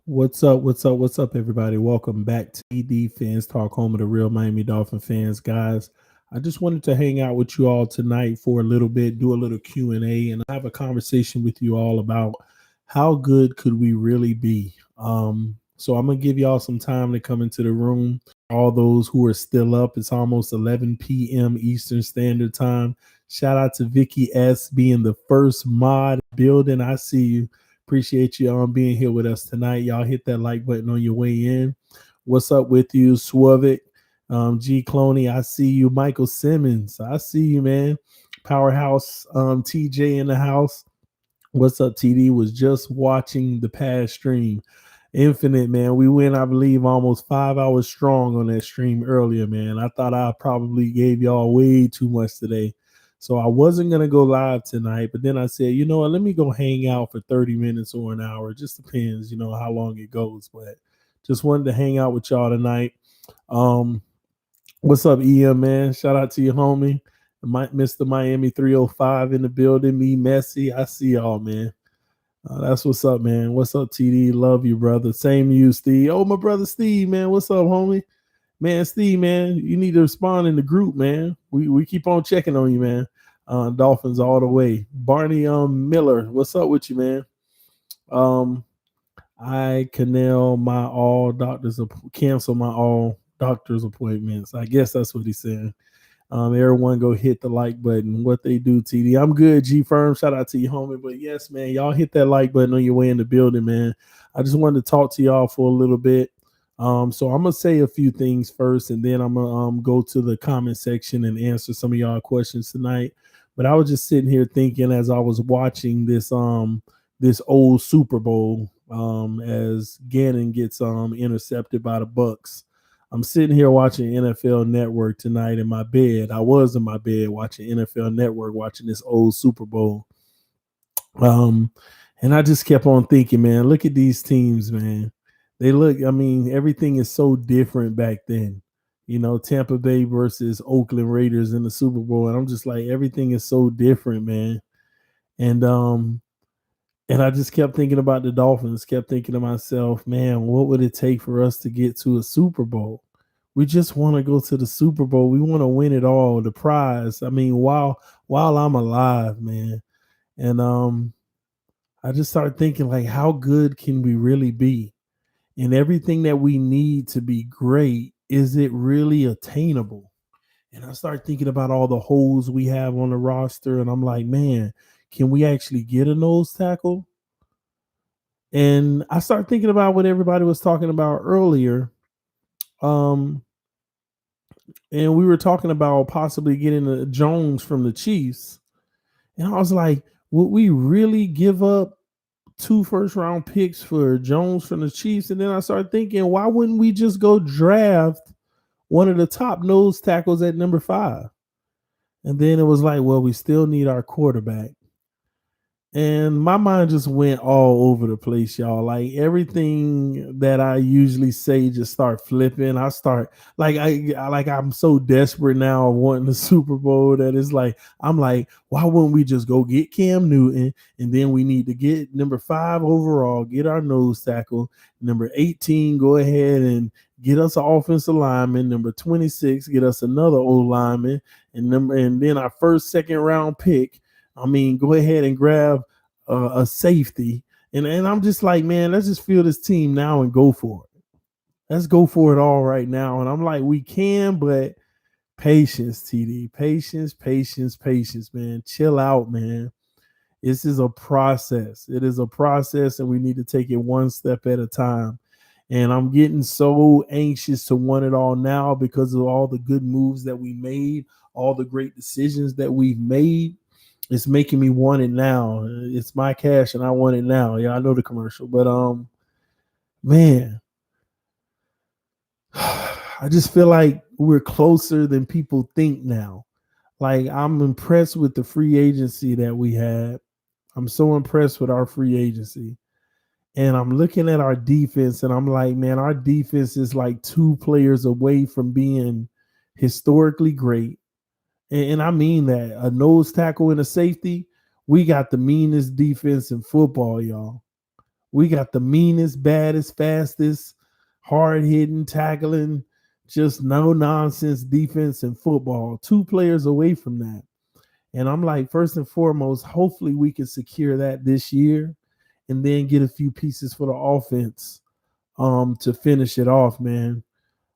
What's up? What's up? What's up, everybody? Welcome back to TDPHINSTALK, home of the real Miami Dolphin fans, guys. I just wanted to hang out with you all tonight for a little bit, do a little Q&A, and have a conversation with you all about how good could we really be. So I'm gonna give y'all some time to come into the room. All those who are still up, it's almost 11 p.m. Eastern Standard Time. Shout out to Vicky S being the first mod building. I see you. Appreciate you being here with us tonight. Y'all hit that like button on your way in. What's up with you, Swavic? G Cloney, I see you. Michael Simmons, I see you, man. Powerhouse TJ in the house. What's up, TD? Was just watching the past stream. Infinite, man. We went, I believe, almost 5 hours strong on that stream earlier, man. I thought I probably gave y'all way too much today. So I wasn't going to go live tonight, but then I said, you know what, let me go hang out for 30 minutes or an hour. It just depends, how long it goes. But just wanted to hang out with y'all tonight. Um, what's up, EM, man? Shout out to you, homie. Mr. Miami 305 in the building. Me, Messi. I see y'all, man. That's what's up, man. What's up, TD? Love you, brother. Same to you, Steve. Oh, my brother Steve, man. What's up, homie? Man, Steve, man, you need to respond in the group, man. We keep on checking on you, man. Dolphins all the way. Barney Miller, what's up with you, man? I cancel my all doctor's appointments. I guess that's what he said. Everyone go hit the like button. What they do, TD. I'm good, G Firm. Shout out to you, homie. But yes, man, y'all hit that like button on your way in the building, man. I just wanted to talk to y'all for a little bit. So I'm gonna say a few things first, and then I'm gonna go to the comment section and answer some of y'all questions tonight. But I was just sitting here thinking as I was watching this old Super Bowl as Gannon gets intercepted by the Bucks. I'm sitting here watching NFL Network tonight in my bed. I was in my bed watching NFL Network, watching this old Super Bowl. Um, and I just kept on thinking, man, look at these teams, man. Everything is so different back then. Tampa Bay versus Oakland Raiders in the Super Bowl. And I'm just like, everything is so different, man. And I just kept thinking about the Dolphins, kept thinking to myself, man, what would it take for us to get to a Super Bowl? We just want to go to the Super Bowl. We want to win it all, the prize. I mean, while I'm alive, man. And I just started thinking, like, how good can we really be? And everything that we need to be great, is it really attainable? And I started thinking about all the holes we have on the roster, and I'm like, man, can we actually get a nose tackle? And I started thinking about what everybody was talking about earlier. And we were talking about possibly getting a Jones from the Chiefs. And I was like, would we really give up 2 first-round picks for Jones from the Chiefs? And then I started thinking, why wouldn't we just go draft one of the top nose tackles at number 5? And then it was like, well, we still need our quarterback. And my mind just went all over the place, y'all. Like everything that I usually say just start flipping. I start I'm so desperate now of wanting the Super Bowl that it's like I'm like, why wouldn't we just go get Cam Newton, and then we need to get number 5 overall, get our nose tackle, number 18, go ahead and get us an offensive lineman, number 26, get us another O lineman, and then our first second round pick. Go ahead and grab a safety. And I'm just like, man, let's just field this team now and go for it. Let's go for it all right now. And I'm like, we can, but patience, TD. Patience, man. Chill out, man. This is a process. It is a process, and we need to take it one step at a time. And I'm getting so anxious to want it all now because of all the good moves that we made, all the great decisions that we've made. It's making me want it now. It's my cash and I want it now. Yeah, I know the commercial, but man, I just feel like we're closer than people think now. Like I'm impressed with the free agency that we had. I'm so impressed with our free agency. And I'm looking at our defense and I'm like, man, our defense is like 2 players away from being historically great. And I mean that. A nose tackle and a safety, we got the meanest defense in football, y'all. We got the meanest, baddest, fastest, hard hitting, tackling, just no nonsense defense in football. 2 players away from that. And I'm like, first and foremost, hopefully we can secure that this year and then get a few pieces for the offense to finish it off, man.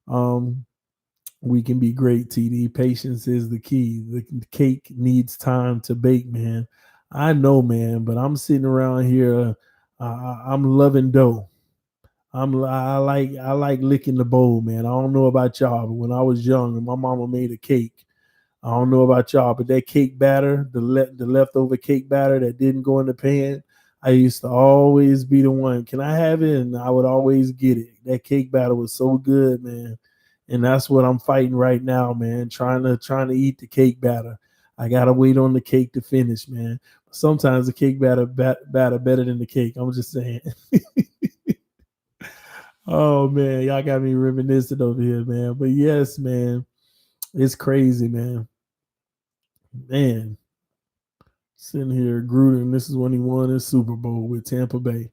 Um, we can be great, TD. Patience is the key. The cake needs time to bake, man. I know, man, but I'm sitting around here. I'm loving dough. I like licking the bowl, man. I don't know about y'all, but when I was young and my mama made a cake, I don't know about y'all, but that cake batter, the leftover cake batter that didn't go in the pan, I used to always be the one. Can I have it? And I would always get it. That cake batter was so good, man. And that's what I'm fighting right now, man. Trying to eat the cake batter. I gotta wait on the cake to finish, man. Sometimes the cake batter better than the cake. I'm just saying. Oh man, y'all got me reminiscent over here, man. But yes, man, it's crazy, man. Man, sitting here, Gruden. This is when he won his Super Bowl with Tampa Bay.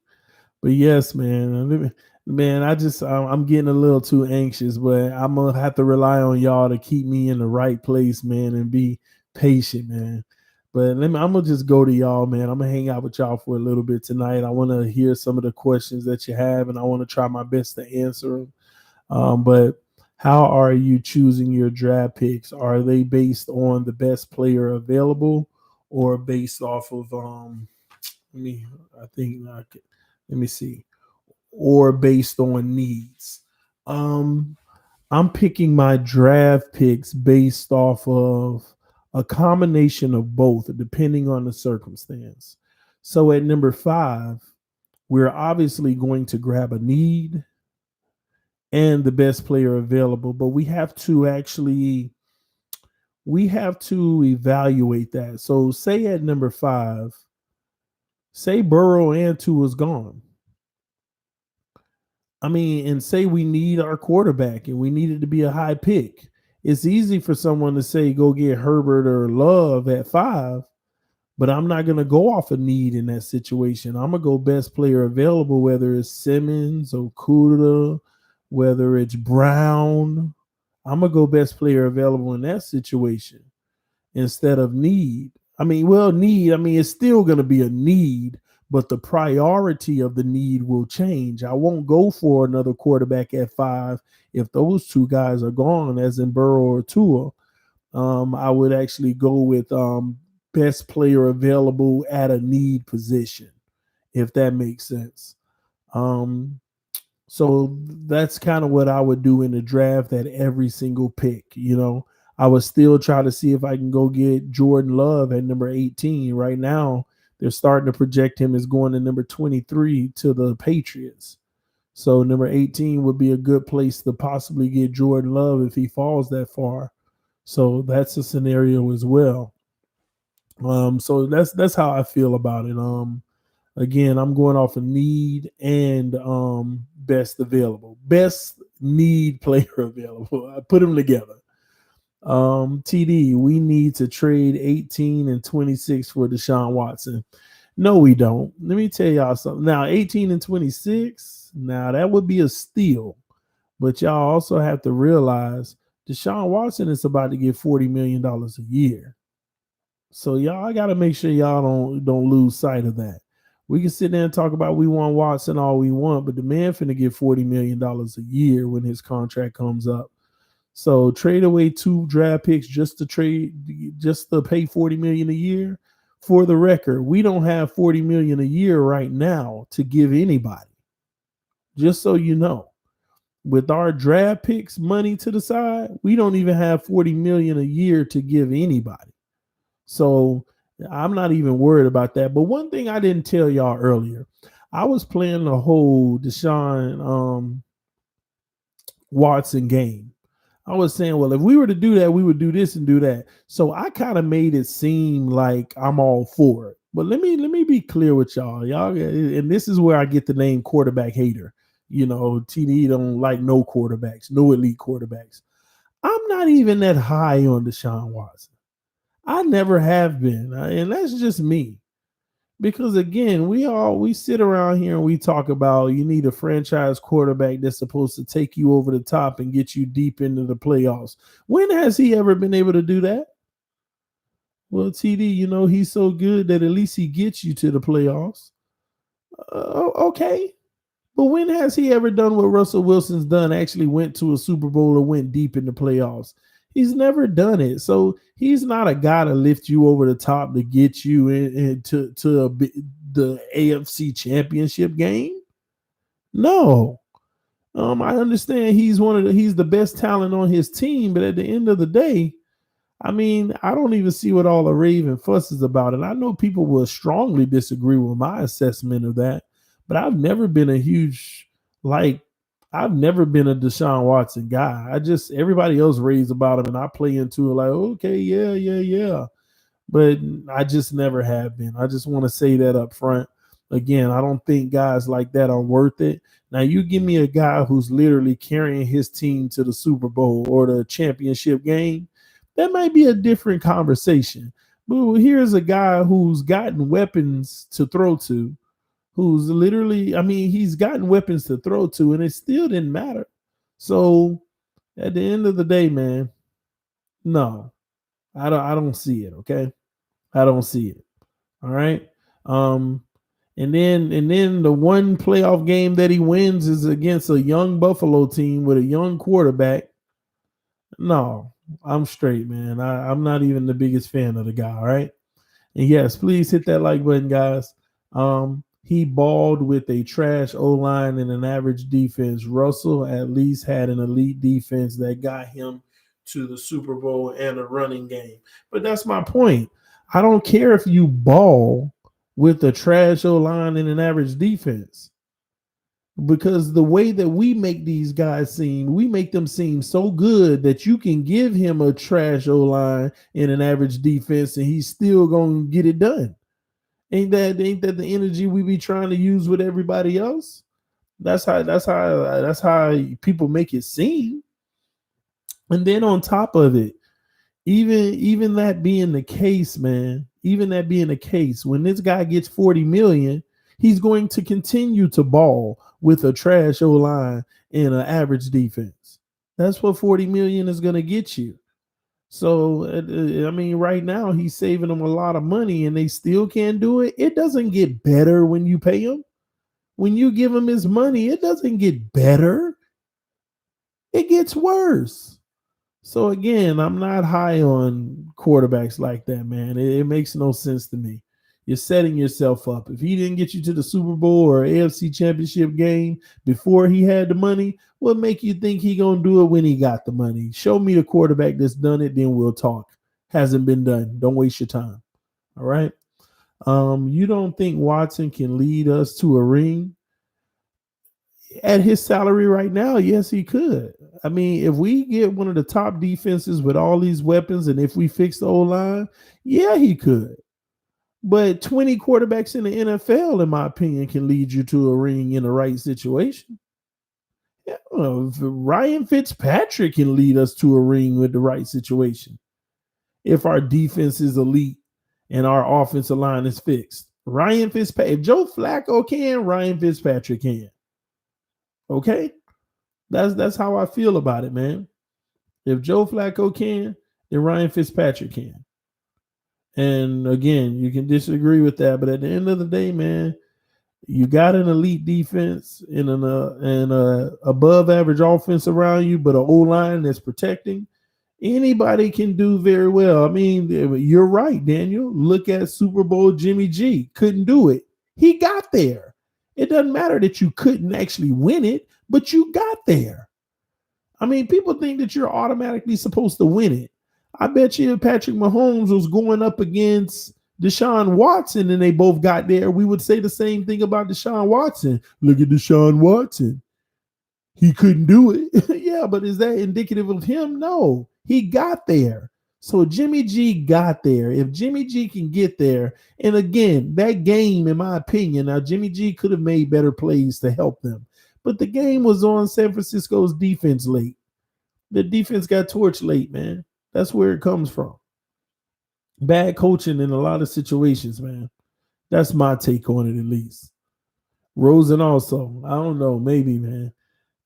But yes, man, I'm getting a little too anxious, but I'm gonna have to rely on y'all to keep me in the right place, man, and be patient, man. But I'm gonna just go to y'all, man. I'm gonna hang out with y'all for a little bit tonight. I want to hear some of the questions that you have, and I want to try my best to answer them. But how are you choosing your draft picks? Are they based on the best player available, or based off of let me I think I could, let me see, or based on needs? Um, I'm picking my draft picks based off of a combination of both, depending on the circumstance. So at number 5, we're obviously going to grab a need and the best player available, but we have to evaluate that. So say at number 5, say Burrow and Tua is gone. I mean, and say we need our quarterback and we need it to be a high pick. It's easy for someone to say go get Herbert or Love at 5, but I'm not going to go off a need in that situation. I'm going to go best player available, whether it's Simmons, Okuda, whether it's Brown. I'm going to go best player available in that situation instead of need. It's still going to be a need, but the priority of the need will change. I won't go for another quarterback at 5 if those 2 guys are gone, as in Burrow or Tua. I would actually go with best player available at a need position, if that makes sense. Um, so that's kind of what I would do in the draft at every single pick. I would still try to see if I can go get Jordan Love at number 18. Right now, they're starting to project him as going to number 23 to the Patriots. So number 18 would be a good place to possibly get Jordan Love if he falls that far. So that's a scenario as well. So that's how I feel about it. Again, I'm going off of need and best available, best need player available. I put them together. TD, we need to trade 18 and 26 for Deshaun Watson. No, we don't. Let me tell y'all something. Now, 18 and 26, now that would be a steal. But y'all also have to realize Deshaun Watson is about to get $40 million a year. So y'all got to make sure y'all don't lose sight of that. We can sit there and talk about we want Watson all we want, but the man finna get $40 million a year when his contract comes up. So trade away 2 draft picks just to pay $40 million a year. For the record, we don't have $40 million a year right now to give anybody. Just so you know, with our draft picks money to the side, we don't even have $40 million a year to give anybody. So I'm not even worried about that. But one thing I didn't tell y'all earlier, I was playing the whole Deshaun Watson game. I was saying, well, if we were to do that, we would do this and do that. So I kind of made it seem like I'm all for it. But let me be clear with y'all, and this is where I get the name quarterback hater. TD don't like no quarterbacks, no elite quarterbacks. I'm not even that high on Deshaun Watson. I never have been, and that's just me. Because again, we sit around here and we talk about you need a franchise quarterback that's supposed to take you over the top and get you deep into the playoffs. When has he ever been able to do that? Well, TD, he's so good that at least he gets you to the playoffs. Okay. But when has he ever done what Russell Wilson's done, actually went to a Super Bowl or went deep in the playoffs? He's never done it. So he's not a guy to lift you over the top to get you into the AFC Championship game. No. I understand he's the best talent on his team, but at the end of the day, I don't even see what all the raving fuss is about. And I know people will strongly disagree with my assessment of that, but I've never been a Deshaun Watson guy. Everybody else raves about him and I play into it like, okay, yeah. But I just never have been. I just want to say that up front. Again, I don't think guys like that are worth it. Now, you give me a guy who's literally carrying his team to the Super Bowl or the championship game, that might be a different conversation. But here's a guy who's gotten weapons to throw to, who's literally, he's gotten weapons to throw to, and it still didn't matter. So at the end of the day, man, no, I don't see it. Okay. I don't see it. All right. And then the one playoff game that he wins is against a young Buffalo team with a young quarterback. No, I'm straight, man. I'm not even the biggest fan of the guy. All right. And yes, please hit that like button, guys. He balled with a trash O-line and an average defense. Russell at least had an elite defense that got him to the Super Bowl and a running game. But that's my point. I don't care if you ball with a trash O-line and an average defense. Because the way that we make these guys seem, we make them seem so good that you can give him a trash O-line and an average defense and he's still going to get it done. Ain't that the energy we be trying to use with everybody else? That's how people make it seem. And then on top of it, even that being the case, man, even that being the case, when this guy gets 40 million, he's going to continue to ball with a trash O-line and an average defense. That's what 40 million is going to get you. So, right now he's saving them a lot of money and they still can't do it. It doesn't get better when you pay him. When you give him his money, it doesn't get better. It gets worse. So again, I'm not high on quarterbacks like that, man. It makes no sense to me. You're setting yourself up. If he didn't get you to the Super Bowl or AFC Championship game before he had the money, what make you think he gonna do it when he got the money? Show me the quarterback that's done it, then we'll talk. Hasn't been done. Don't waste your time. All right. You don't think Watson can lead us to a ring? At his salary right now, yes, he could. If we get one of the top defenses with all these weapons and if we fix the O-line, yeah, he could. But 20 quarterbacks in the NFL, in my opinion, can lead you to a ring in the right situation. Yeah, Ryan Fitzpatrick can lead us to a ring with the right situation. If our defense is elite and our offensive line is fixed. Ryan Fitzpatrick, if Joe Flacco can, Ryan Fitzpatrick can. Okay? That's how I feel about it, man. If Joe Flacco can, then Ryan Fitzpatrick can. And again, you can disagree with that, but at the end of the day, man, you got an elite defense and an above average offense around you, but an O-line that's protecting. Anybody can do very well. You're right, Daniel. Look at Super Bowl Jimmy G. Couldn't do it. He got there. It doesn't matter that you couldn't actually win it, but you got there. People think that you're automatically supposed to win it. I bet you if Patrick Mahomes was going up against Deshaun Watson and they both got there, we would say the same thing about Deshaun Watson. Look at Deshaun Watson. He couldn't do it. Yeah, but is that indicative of him? No, he got there. So Jimmy G got there. If Jimmy G can get there, and again, that game, in my opinion, now Jimmy G could have made better plays to help them, but the game was on San Francisco's defense late. The defense got torched late, man. That's where it comes from. Bad coaching in a lot of situations, man. That's my take on it, at least. Rosen also, I don't know, maybe, man.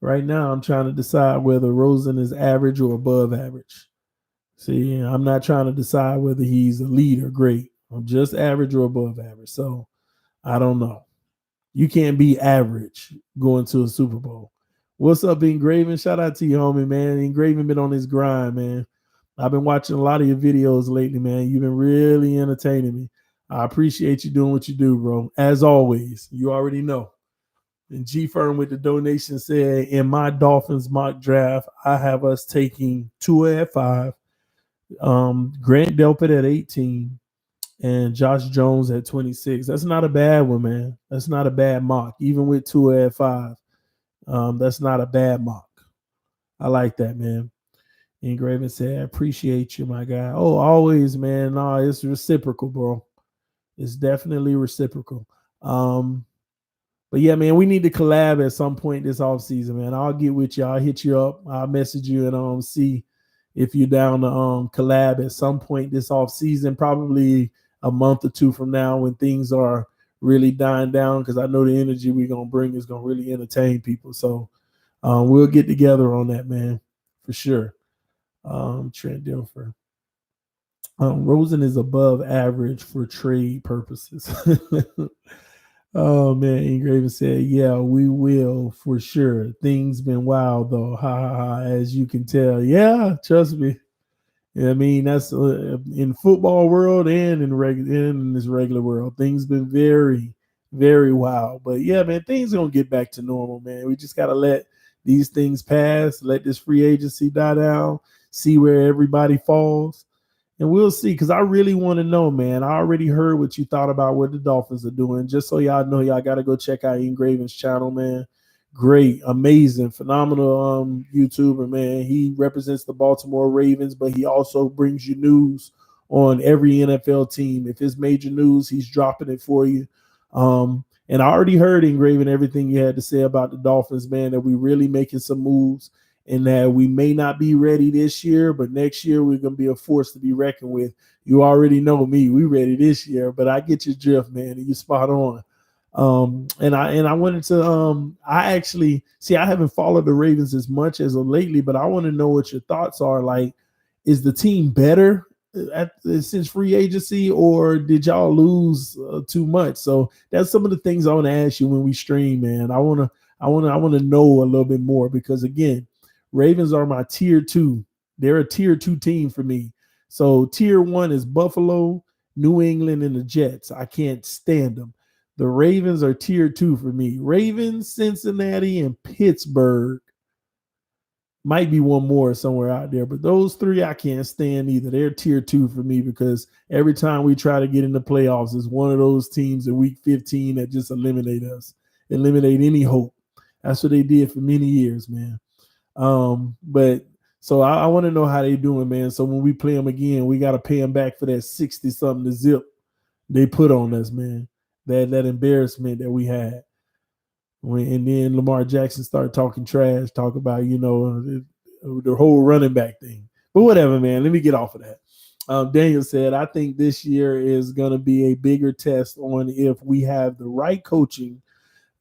Right now, I'm trying to decide whether Rosen is average or above average. See, I'm not trying to decide whether he's elite or great. I'm just average or above average. So I don't know. You can't be average going to a Super Bowl. What's up, Engraven? Shout out to you, homie, man. Engraven been on his grind, man. I've been watching a lot of your videos lately, man. You've been really entertaining me. I appreciate you doing what you do, bro. As always, you already know. And G Firm with the donation said, in my Dolphins mock draft, I have us taking Tua at 5, Grant Delpit at 18, and Josh Jones at 26. That's not a bad one, man. That's not a bad mock. Even with Tua at 5, that's not a bad mock. I like that, man. Engraven said, I appreciate you, my guy. Oh, always, man. No, it's reciprocal, bro. It's definitely reciprocal. But yeah, man, we need to collab at some point this offseason, man. I'll get with you. I'll hit you up. I'll message you and see if you're down to collab at some point this offseason, probably a month or two from now when things are really dying down, because I know the energy we're going to bring is going to really entertain people. So we'll get together on that, man, for sure. Trent Dilfer. Rosen is above average for trade purposes. Oh man, Engraven said, yeah, we will for sure. Things been wild though. Ha ha ha, as you can tell. Yeah, trust me. I mean, that's in football world and in this regular world. Things been very, very wild. But yeah, man, things gonna get back to normal, man. We just gotta let these things pass, let this free agency die down, see where everybody falls. And we'll see, because I really want to know, man. I already heard what you thought about what the Dolphins are doing. Just so y'all know, y'all got to go check out Engraven's channel, man. Great, amazing, phenomenal YouTuber, man. He represents the Baltimore Ravens, but he also brings you news on every NFL team. If it's major news, he's dropping it for you. And I already heard, Engraven, everything you had to say about the Dolphins, man, that we really making some moves, and that we may not be ready this year, but next year we're going to be a force to be reckoned with. You already know me. We ready this year, but I get your drift, man, and you spot on. And I wanted to I actually see, I haven't followed the Ravens as much as of lately, but I want to know what your thoughts are. Like, is the team better since free agency, or did y'all lose too much? So that's some of the things I want to ask you when we stream, man. I want to know a little bit more, because again, Ravens are my tier 2. They're a tier 2 team for me. So tier 1 is Buffalo, New England, and the Jets. I can't stand them. The Ravens are tier 2 for me. Ravens, Cincinnati, and Pittsburgh. Might be one more somewhere out there, but those 3 I can't stand either. They're tier 2 for me, because every time we try to get in the playoffs, it's one of those teams in week 15 that just eliminate us, eliminate any hope. That's what they did for many years, man. But so I want to know how they doing, man. So when we play them again, we got to pay them back for that 60 something to zip they put on us, man. That embarrassment that we had. And then Lamar Jackson started talking trash, talk about, the whole running back thing. But whatever, man. Let me get off of that. Daniel said, I think this year is going to be a bigger test on if we have the right coaching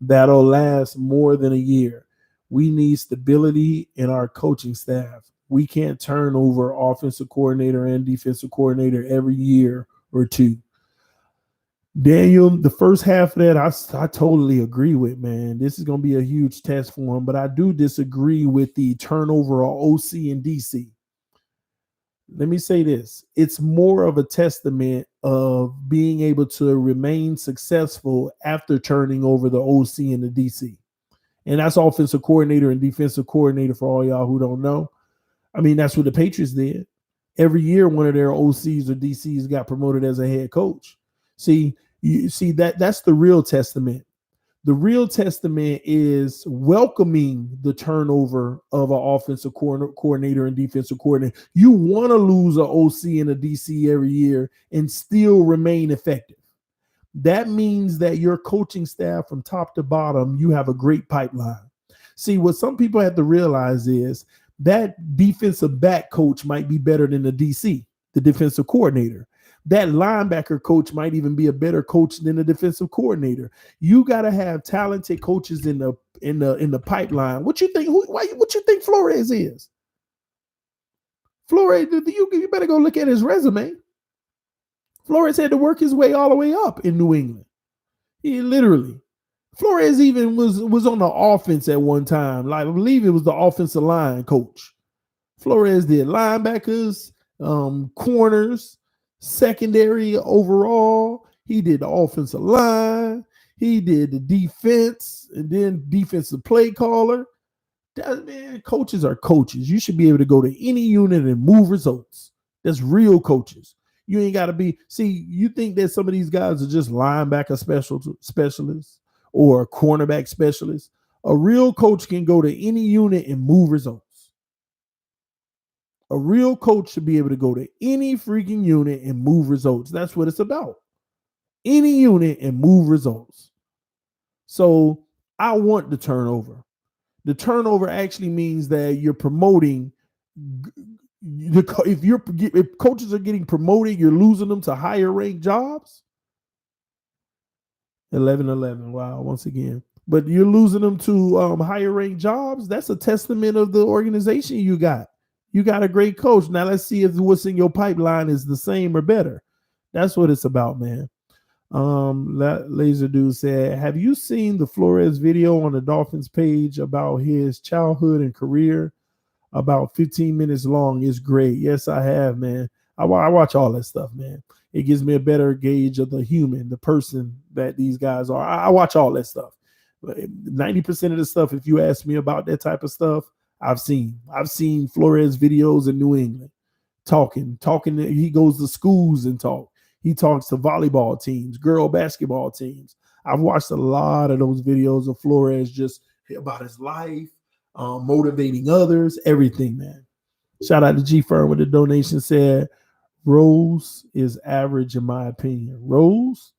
that'll last more than a year. We need stability in our coaching staff. We can't turn over offensive coordinator and defensive coordinator every year or two. Daniel, the first half of that, I totally agree with, man. This is going to be a huge test for him, but I do disagree with the turnover of OC and DC. Let me say this. It's more of a testament of being able to remain successful after turning over the OC and the DC. And that's offensive coordinator and defensive coordinator for all y'all who don't know. I mean, that's what the Patriots did. Every year, one of their OCs or DCs got promoted as a head coach. You see that's the real testament. The real testament is welcoming the turnover of an offensive coordinator and defensive coordinator. You want to lose an OC and a DC every year and still remain effective. That means that your coaching staff from top to bottom, you have a great pipeline. See, what some people have to realize is that defensive back coach might be better than the DC, the defensive coordinator. That linebacker coach might even be a better coach than the defensive coordinator. You got to have talented coaches in the pipeline. What you think? What you think Flores is? Flores, you better go look at his resume. Flores had to work his way all the way up in New England. He literally. Flores even was on the offense at one time. Like, I believe it was the offensive line coach. Flores did linebackers, corners, secondary overall. He did the offensive line. He did the defense, and then defensive play caller. Man, coaches are coaches. You should be able to go to any unit and move results. That's real coaches. You ain't got to be. See, you think that some of these guys are just linebacker specialists or cornerback specialists. A real coach can go to any unit and move results. A real coach should be able to go to any freaking unit and move results. That's what it's about. Any unit and move results. So I want the turnover. The turnover actually means that you're promoting. If coaches are getting promoted, you're losing them to higher ranked jobs. 11-11. Wow, once again. But you're losing them to higher ranked jobs. That's a testament of the organization you got. You got a great coach. Now let's see if what's in your pipeline is the same or better. That's what it's about, man. Laser Dude said, have you seen the Flores video on the Dolphins page about his childhood and career? About 15 minutes long. It's great. Yes, I have, man. I watch all that stuff, man. It gives me a better gauge of the human, the person that these guys are. I watch all that stuff. 90% of the stuff, if you ask me about that type of stuff, I've seen Flores videos in New England talking. He goes to schools and talk. He talks to volleyball teams, girl basketball teams. I've watched a lot of those videos of Flores just about his life, motivating others, everything, man. Shout out to G Firm with the donation. Said Rose is average in my opinion. Rose,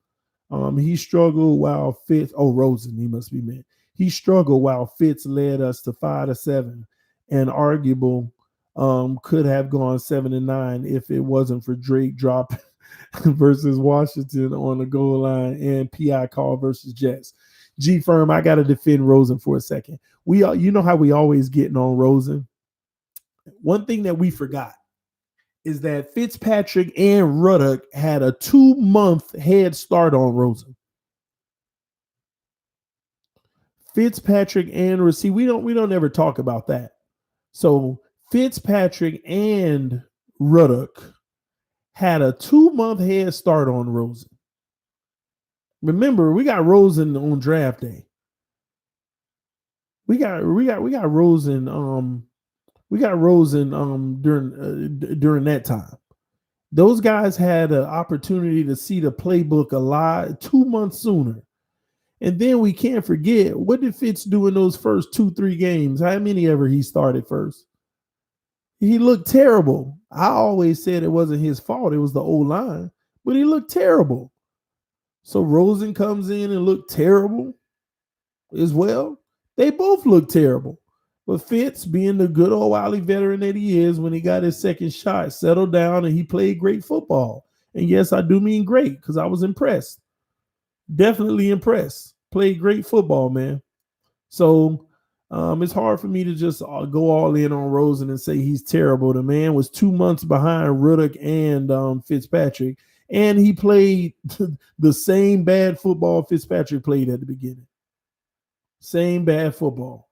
he struggled while Fitz. Oh, Rosen, he must be meant. He struggled while Fitz led us to 5-7, and arguable could have gone 7-9 if it wasn't for Drake dropping versus Washington on the goal line and PI call versus Jets. G Firm, I got to defend Rosen for a second. You know how we always getting on Rosen. One thing that we forgot is that Fitzpatrick and Ruddock had a 2-month head start on Rosen. Fitzpatrick and we don't ever talk about that. So Fitzpatrick and Ruddock had a 2-month head start on Rosen. Remember, we got Rosen on draft day. We got Rosen. We got Rosen during that time. Those guys had an opportunity to see the playbook a lot 2 months sooner. And then we can't forget, what did Fitz do in those first 2-3 games? How many ever he started first? He looked terrible. I always said it wasn't his fault. It was the O-line. But he looked terrible. So Rosen comes in and looked terrible as well. They both look terrible. But Fitz, being the good old Wily veteran that he is, when he got his second shot, settled down and he played great football. And yes, I do mean great because I was impressed. Definitely impressed. Played great football, man. So it's hard for me to just go all in on Rosen and say he's terrible. The man was 2 months behind Ruddock and Fitzpatrick. And he played the same bad football Fitzpatrick played at the beginning. Same bad football.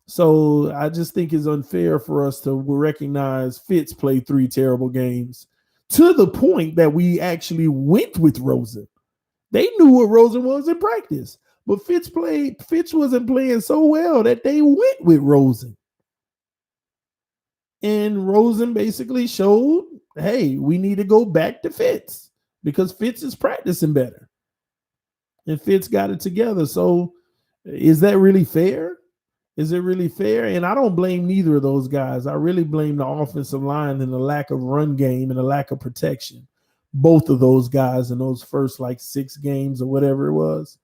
So I just think it's unfair for us to recognize Fitz played 3 terrible games to the point that we actually went with Rosen. They knew what Rosen was in practice, but Fitz wasn't playing so well that they went with Rosen. And Rosen basically showed, hey, we need to go back to Fitz because Fitz is practicing better. And Fitz got it together. So is that really fair? Is it really fair? And I don't blame neither of those guys. I really blame the offensive line and the lack of run game and the lack of protection. Both of those guys in those first 6 games or whatever it was.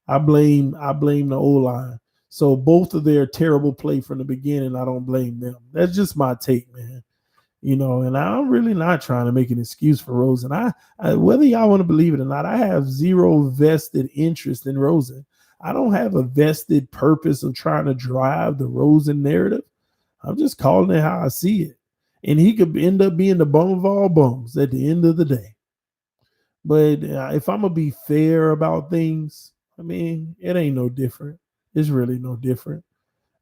I blame the O-line. So both of their terrible play from the beginning, I don't blame them. That's just my take, man. And I'm really not trying to make an excuse for Rosen. I whether y'all want to believe it or not, I have zero vested interest in Rosen. I don't have a vested purpose of trying to drive the Rosen narrative. I'm just calling it how I see it. And he could end up being the bum of all bums at the end of the day. But if I'm going to be fair about things, I mean, it ain't no different. It's really no different.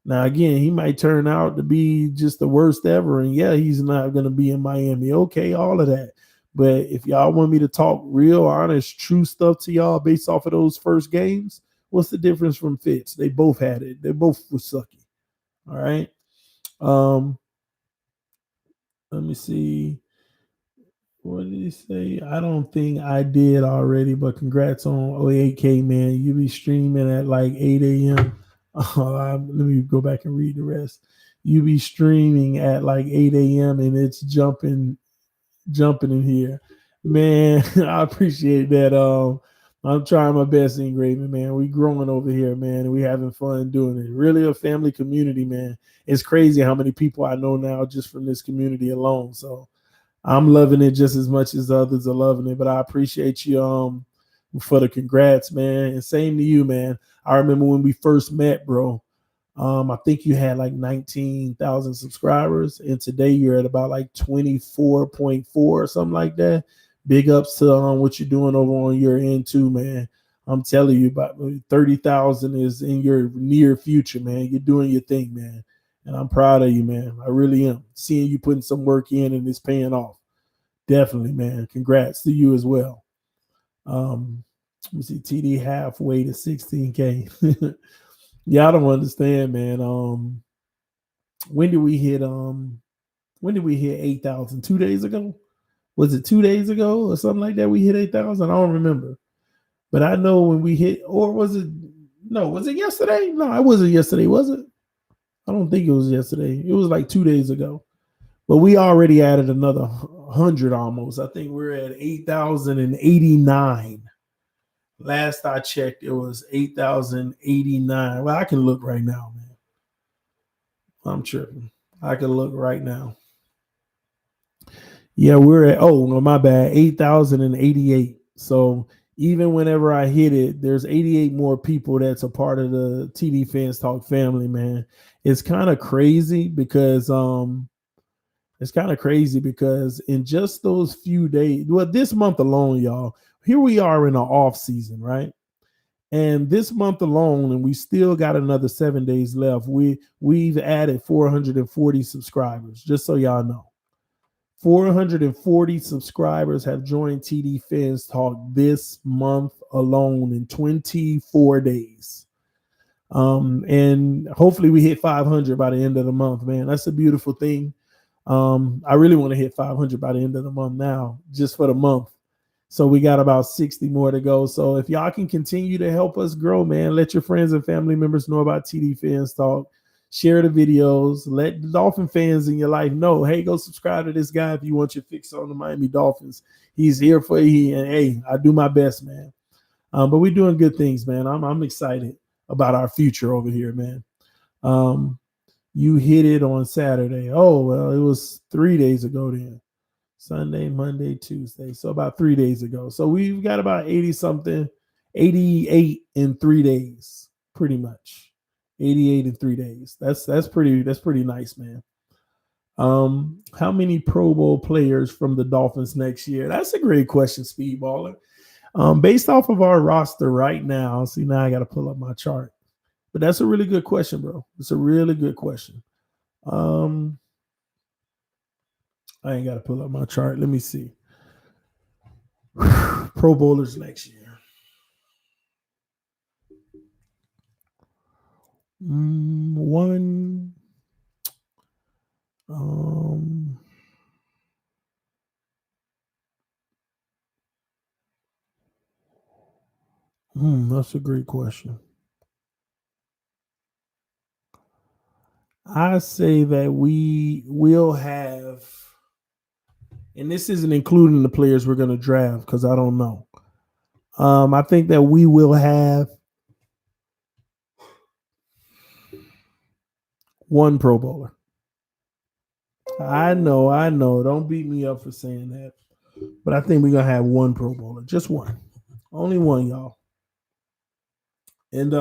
Now, again, he might turn out to be just the worst ever. And yeah, he's not going to be in Miami. Okay, all of that. But if y'all want me to talk real, honest, true stuff to y'all based off of those first games, what's the difference from Fitz? They both had it. They both were sucky. All right. Let me see. What did he say? I don't think I did already, but congrats on 8K, man. You be streaming at like 8 a.m. Let me go back and read the rest. You be streaming at like 8 a.m. and it's jumping in here. Man, I appreciate that. I'm trying my best, Engraving, man. We growing over here, man, and we having fun doing it. Really a family community, man. It's crazy how many people I know now just from this community alone. So I'm loving it just as much as others are loving it. But I appreciate you for the congrats, man. And same to you, man. I remember when we first met, bro. I think you had like 19,000 subscribers, and today you're at about like 24.4 or something like that. Big ups to what you're doing over on your end too, man. I'm telling you, about 30,000 is in your near future, man. You're doing your thing, man. And I'm proud of you, man. I really am. Seeing you putting some work in and it's paying off. Definitely, man. Congrats to you as well. Let me see, TD halfway to 16K. Yeah, I don't understand, man. When did we hit 8,000? 2 days ago? Was it 2 days ago or something like that? We hit 8,000. I don't remember. But I know when we hit, or was it yesterday? No, it wasn't yesterday, was it? I don't think it was yesterday. It was like 2 days ago. But we already added another 100 almost. I think we're at 8,089. Last I checked, it was 8,089. Well, I can look right now, man. I'm tripping. I can look right now. Yeah, we're at, no, my bad, 8,088. So even whenever I hit it, there's 88 more people that's a part of the TD Fans Talk family, man. It's kind of crazy because in just those few days, well, this month alone, y'all, here we are in an off season, right? And this month alone, and we still got another 7 days left, we've added 440 subscribers, just so y'all know. 440 subscribers have joined TD Fans Talk this month alone in 24 days. And hopefully we hit 500 by the end of the month, man. That's a beautiful thing. I really want to hit 500 by the end of the month now, just for the month. So we got about 60 more to go. So if y'all can continue to help us grow, man, let your friends and family members know about TD Fans Talk. Share the videos. Let the Dolphin fans in your life know, hey, go subscribe to this guy if you want your fix on the Miami Dolphins. He's here for you. And hey, I do my best, man. But we're doing good things, man. I'm excited about our future over here, man. You hit it on Saturday. Oh, well, it was 3 days ago then. Sunday, Monday, Tuesday. So about 3 days ago. So we've got about 88 in 3 days, pretty much. 88 in 3 days. That's pretty nice, man. How many Pro Bowl players from the Dolphins next year? That's a great question, Speedballer. Based off of our roster right now, see, now I got to pull up my chart. But that's a really good question, bro. It's a really good question. I ain't got to pull up my chart. Let me see. Pro Bowlers next year. One. That's a great question. I say that we will have, and this isn't including the players we're going to draft because I don't know. I think that we will have one Pro Bowler. I know. Don't beat me up for saying that. But I think we're gonna have one Pro Bowler, just one, only one, y'all. And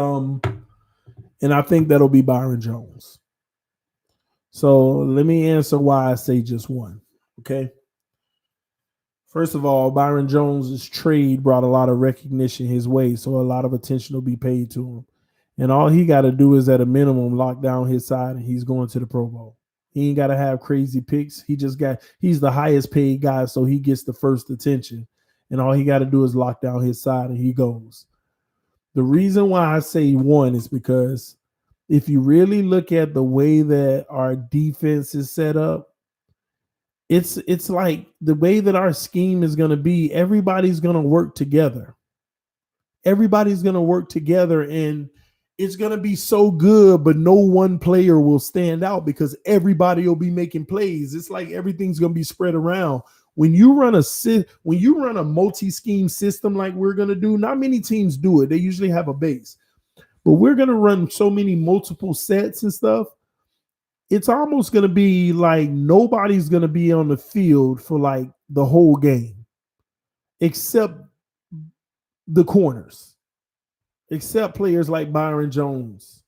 and I think that'll be Byron Jones. So let me answer why I say just one. Okay. First of all, Byron Jones' trade brought a lot of recognition his way, so a lot of attention will be paid to him. And all he got to do is, at a minimum, lock down his side, and he's going to the Pro Bowl. He ain't got to have crazy picks. He's the highest paid guy, so he gets the first attention. And all he got to do is lock down his side, and he goes. The reason why I say one is because if you really look at the way that our defense is set up, it's like the way that our scheme is going to be, everybody's going to work together. Everybody's going to work together, and it's going to be so good, but no one player will stand out because everybody will be making plays. It's like everything's going to be spread around. When you run a multi-scheme system like we're going to do, not many teams do it. They usually have a base. But we're going to run so many multiple sets and stuff. It's almost going to be like nobody's going to be on the field for like the whole game, except the corners, except players like Byron Jones.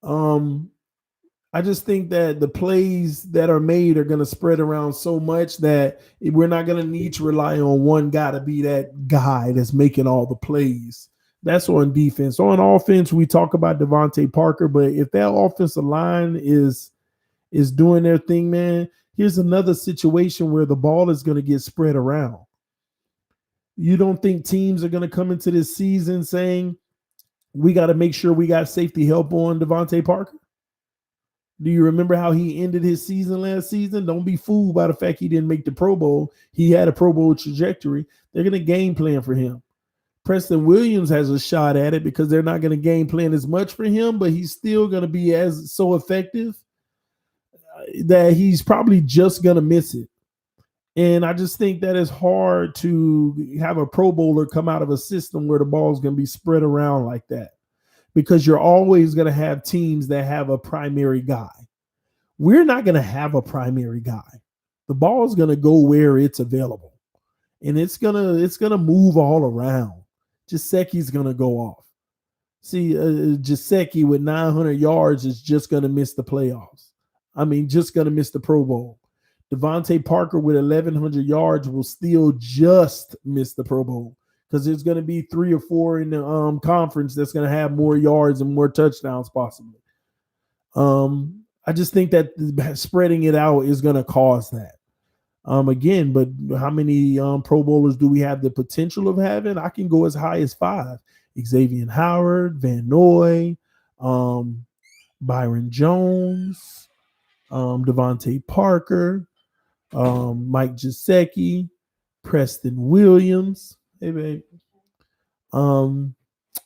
I just think that the plays that are made are going to spread around so much that we're not going to need to rely on one guy to be that guy that's making all the plays. That's on defense. On offense, we talk about Devontae Parker, but if that offensive line is doing their thing, man, here's another situation where the ball is going to get spread around. You don't think teams are going to come into this season saying, we got to make sure we got safety help on Devontae Parker? Do you remember how he ended his season last season? Don't be fooled by the fact he didn't make the Pro Bowl. He had a Pro Bowl trajectory. They're going to game plan for him. Preston Williams has a shot at it because they're not going to game plan as much for him, but he's still going to be so effective that he's probably just going to miss it. And I just think that it's hard to have a Pro Bowler come out of a system where the ball is going to be spread around like that, because you're always going to have teams that have a primary guy. We're not going to have a primary guy. The ball is going to go where it's available, and it's gonna move all around. Gesicki's going to go off. See, Gesicki with 900 yards is just going to miss the playoffs. I mean, just going to miss the Pro Bowl. Devontae Parker with 1,100 yards will still just miss the Pro Bowl because there's going to be 3 or 4 in the conference that's going to have more yards and more touchdowns possibly. I just think that spreading it out is going to cause that. Again, but how many Pro Bowlers do we have the potential of having? I can go as high as 5. Xavier Howard, Van Noy, Byron Jones, Devontae Parker, Mike Gesicki, Preston Williams. Hey, babe.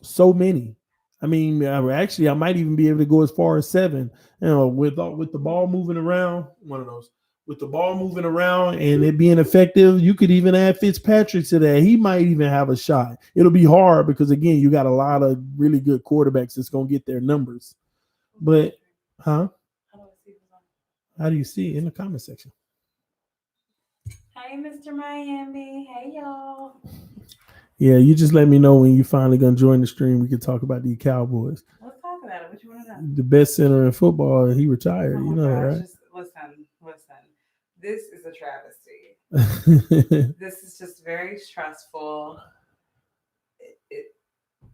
So many. I mean, actually, I might even be able to go as far as 7. You know, with the ball moving around, one of those. With the ball moving around and it being effective, you could even add Fitzpatrick to that. He might even have a shot. It'll be hard because, again, you got a lot of really good quarterbacks that's going to get their numbers. But, huh? How do you see it? In the comment section? Hey, Mr. Miami. Hey, y'all. Yeah, you just let me know when you finally going to join the stream. We can talk about the Cowboys. Let's talk about it. What you want to know? The best center in football, he retired. You know that, right? Listen. This is a travesty. This is just very stressful.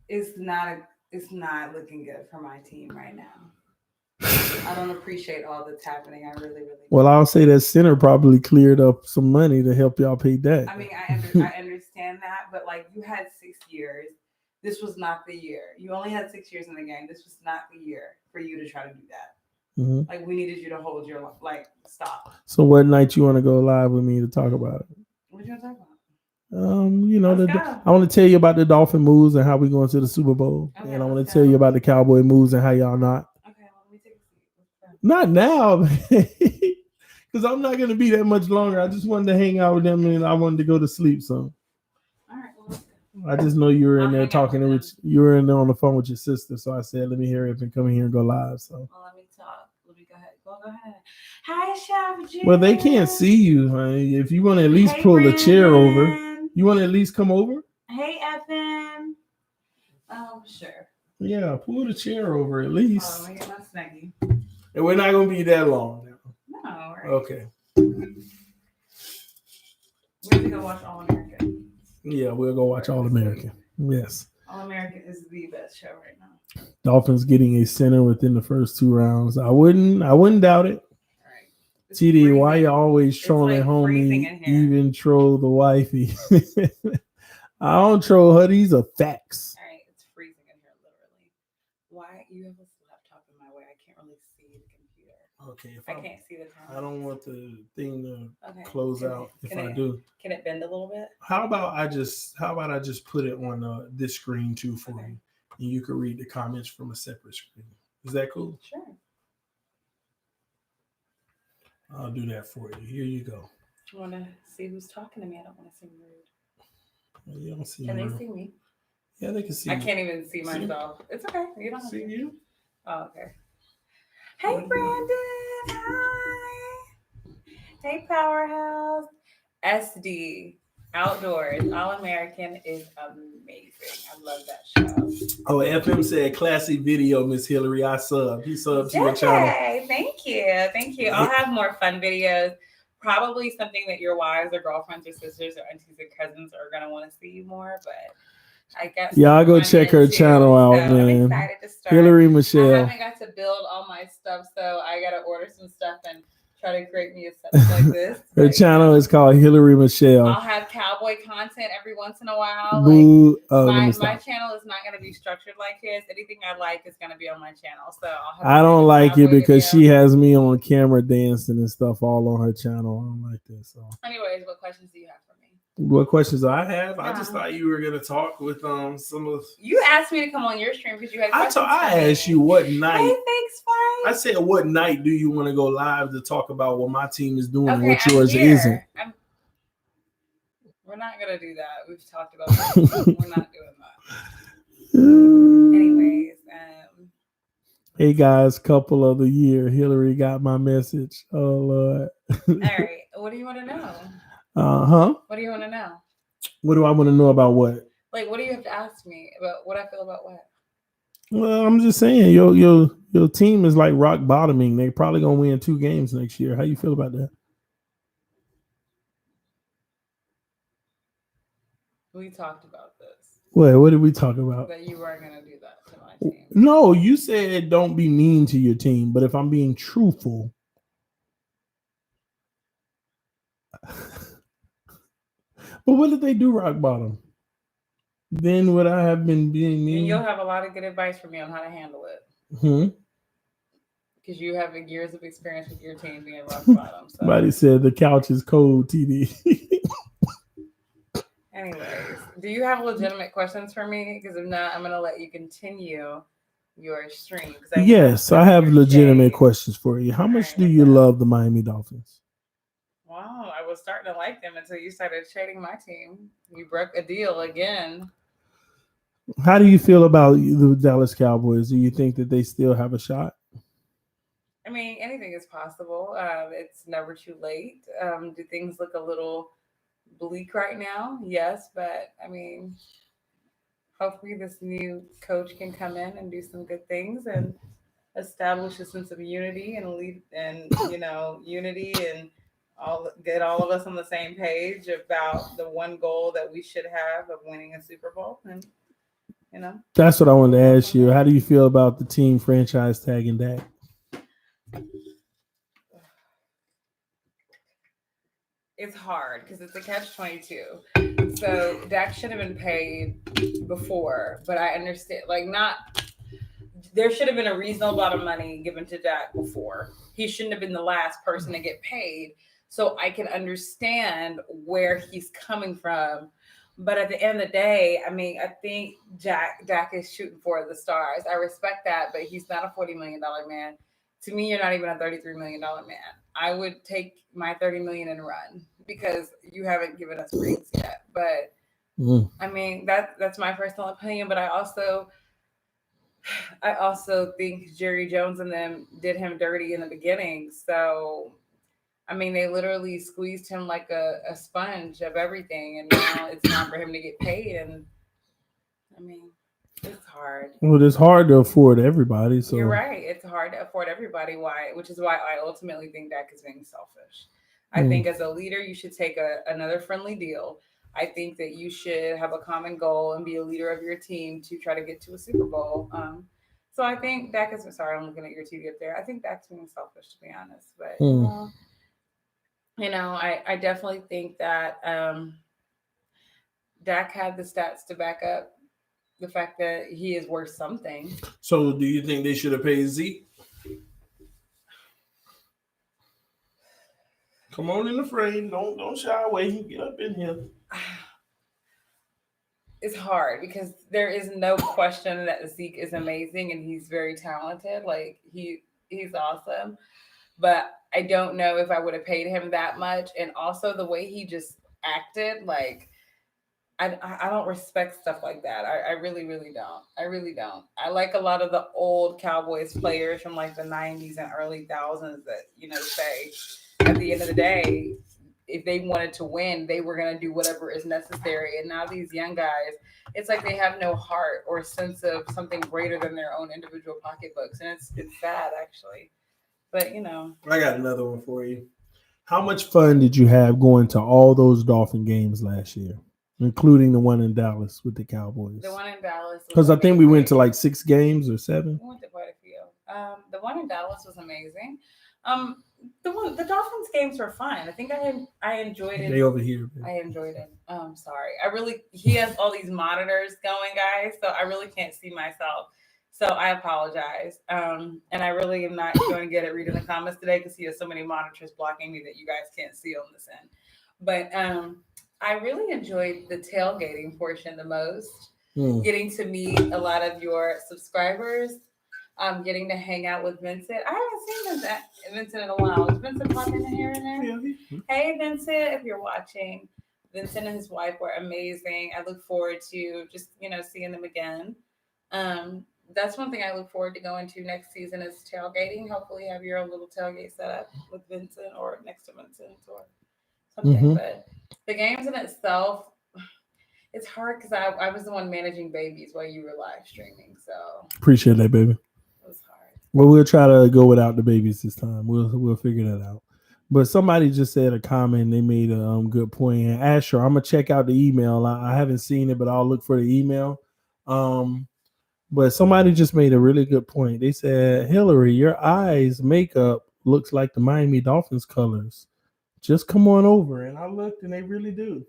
It's not looking good for my team right now. I don't appreciate all that's happening. I really don't. Well, I'll say that center probably cleared up some money to help y'all pay debt. I mean, I understand that, but like, you had 6 years. This was not the year. You only had 6 years in the game. This was not the year for you to try to do that. Mm-hmm. Like, we needed you to hold your, like, stop. So what night you want to go live with me to talk about it? What you want to talk about? I want to tell you about the Dolphin moves and how we going to the Super Bowl. Okay, and I want to tell you about the Cowboy moves and how y'all not. Okay, well, let me take a seat. Not now, because I'm not going to be that much longer. I just wanted to hang out with them and I wanted to go to sleep. So, all right. Well, I just know you were in there talking to you were in there on the phone with your sister. So I said, let me hear it and come in here and go live. So, well, let me talk. Let me go ahead. Well, go ahead. Hi, Chef Jim. Well, they can't see you, honey. If you want to at least pull the chair over, you want to at least come over? Hey, Evan. Oh, sure. Yeah, pull the chair over at least. Oh, let me get my snuggie. And we're not going to be that long now. No, right. Okay. We have to go watch All American. Yeah, we'll go watch All American. Yes. All American is the best show right now. Dolphins getting a center within the first 2 rounds. I wouldn't doubt it. Right. TD, why you always trolling homie? Even troll the wifey. I don't troll her. These are facts. All right, it's freezing in here, literally. Why you have this laptop in my way? I can't really see the computer. Okay, I can't see the time. I don't want the thing to close out. If I do, can it bend a little bit? How about I just put it on this screen too for you, and you can read the comments from a separate screen. Is that cool? Sure. I'll do that for you. Here you go. You want to see who's talking to me? I don't want to seem rude. You don't see Can they see me? Yeah, they can see. I can't even see myself. It's okay. You don't see you. Oh, okay. Hey, Brandon. Hi. Hey, Powerhouse. SD Outdoors All American is amazing. I love that show. Oh, FM said classic video, Miss Hilary. I subbed. He subbed to your channel. Thank you. Thank you. I'll have more fun videos. Probably something that your wives or girlfriends or sisters or aunties or cousins are going to want to see more, but I guess. Y'all go check her channel out, man. I'm excited to start. Hilary Michelle. I haven't got to build all my stuff, so I got to order some stuff and try to create me a setup like this. Her channel is called Hilary Michelle. I'll have cowboy content every once in a while. Boo, my channel is not going to be structured like his. Anything I like is going to be on my channel. So I don't like it because she has me on camera dancing and stuff all on her channel. I don't like this. So. Anyways, what questions do you have for me? What questions do I have? I just thought you were gonna talk with some of. You asked me to come on your stream because you had questions. I asked you what night. Hey, thanks, Frank. I said, what night do you want to go live to talk about what my team is doing and what yours isn't? We're not gonna do that. We've talked about that. We're not doing that. Anyways, hey guys, couple of the year. Hilary got my message. Oh Lord. All right. What do you want to know? What do you want to know? What do I want to know about what? Like, what do you have to ask me about what I feel about what? Well, I'm just saying your team is like rock bottoming. They're probably gonna win 2 games next year. How you feel about that? We talked about this. What did we talk about? That you weren't gonna do that to my team. No, you said don't be mean to your team, but if I'm being truthful. But what did they do rock bottom? Then would I have been being mean? And you'll have a lot of good advice for me on how to handle it. Because you have years of experience with your team being rock bottom. So. Somebody said the couch is cold, TD. Anyways, do you have legitimate questions for me? Because if not, I'm going to let you continue your stream. Yes, I have legitimate questions for you. How much do you love the Miami Dolphins? Wow, I was starting to like them until you started shading my team. You broke a deal again. How do you feel about the Dallas Cowboys? Do you think that they still have a shot? I mean, anything is possible. It's never too late. Do things look a little bleak right now? Yes, but I mean, hopefully this new coach can come in and do some good things and establish a sense of unity and lead and unity and get all of us on the same page about the one goal that we should have of winning a Super Bowl. And that's what I wanted to ask you. How do you feel about the team franchise tagging Dak? It's hard because it's a catch-22. So Dak should have been paid before, but I understand. There should have been a reasonable amount of money given to Dak before. He shouldn't have been the last person to get paid. So I can understand where he's coming from. But at the end of the day, I mean, I think Dak is shooting for the stars. I respect that, but he's not a $40 million man. To me, you're not even a $33 million man. I would take my $30 million and run because you haven't given us rings yet. But I mean, that's my personal opinion. But I also I also think Jerry Jones and them did him dirty in the beginning. So, I mean, they literally squeezed him like a sponge of everything. And now it's time for him to get paid. And I mean, it's hard. Well, it's hard to afford everybody. So You're right. It's hard to afford everybody. Why? Which is why I ultimately think Dak is being selfish. I think as a leader, you should take another friendly deal. I think that you should have a common goal and be a leader of your team to try to get to a Super Bowl. So I think Dak is. Sorry, I'm looking at your TV up there. I think Dak's being selfish, to be honest. But I definitely think that Dak had the stats to back up the fact that he is worth something. So, do you think they should have paid Zeke? Come on in the frame. Don't shy away. Get up in here. It's hard because there is no question that Zeke is amazing and he's very talented. Like he's awesome. But I don't know if I would have paid him that much. And also the way he just acted, like I don't respect stuff like that. I really, really don't. I really don't. I like a lot of the old Cowboys players from like the 90s and early thousands that, say at the end of the day, if they wanted to win, they were going to do whatever is necessary. And now these young guys, it's like they have no heart or sense of something greater than their own individual pocketbooks. And it's sad, actually. But, I got another one for you. How much fun did you have going to all those Dolphin games last year, including the one in Dallas with the Cowboys? The one in Dallas. Because I think we went to like 6 games or 7. We went to quite a few. The one in Dallas was amazing. The Dolphins games were fun. I think I enjoyed it. They over here. Baby. I enjoyed it. Sorry. He has all these monitors going, guys, so I really can't see myself. So I apologize. And I really am not going to get it reading the comments today because he has so many monitors blocking me that you guys can't see on this end. But I really enjoyed the tailgating portion the most. Getting to meet a lot of your subscribers. Getting to hang out with Vincent. I haven't seen Vincent in a while. Is Vincent popping in here and there? Yeah. Hey, Vincent, if you're watching. Vincent and his wife were amazing. I look forward to just, seeing them again. That's one thing I look forward to going to next season is tailgating. Hopefully have your own little tailgate set up with Vincent or next to Vincent or something. But the games in itself, it's hard because I was the one managing babies while you were live streaming. So appreciate that, baby. Well, we'll try to go without the babies this time. We'll figure that out. But somebody just said a comment. They made a good point. And Asher, I'm gonna check out the email. I haven't seen it, but I'll look for the email. But somebody just made a really good point. They said, Hilary, your eyes makeup looks like the Miami Dolphins colors. Just come on over. And I looked, and they really do.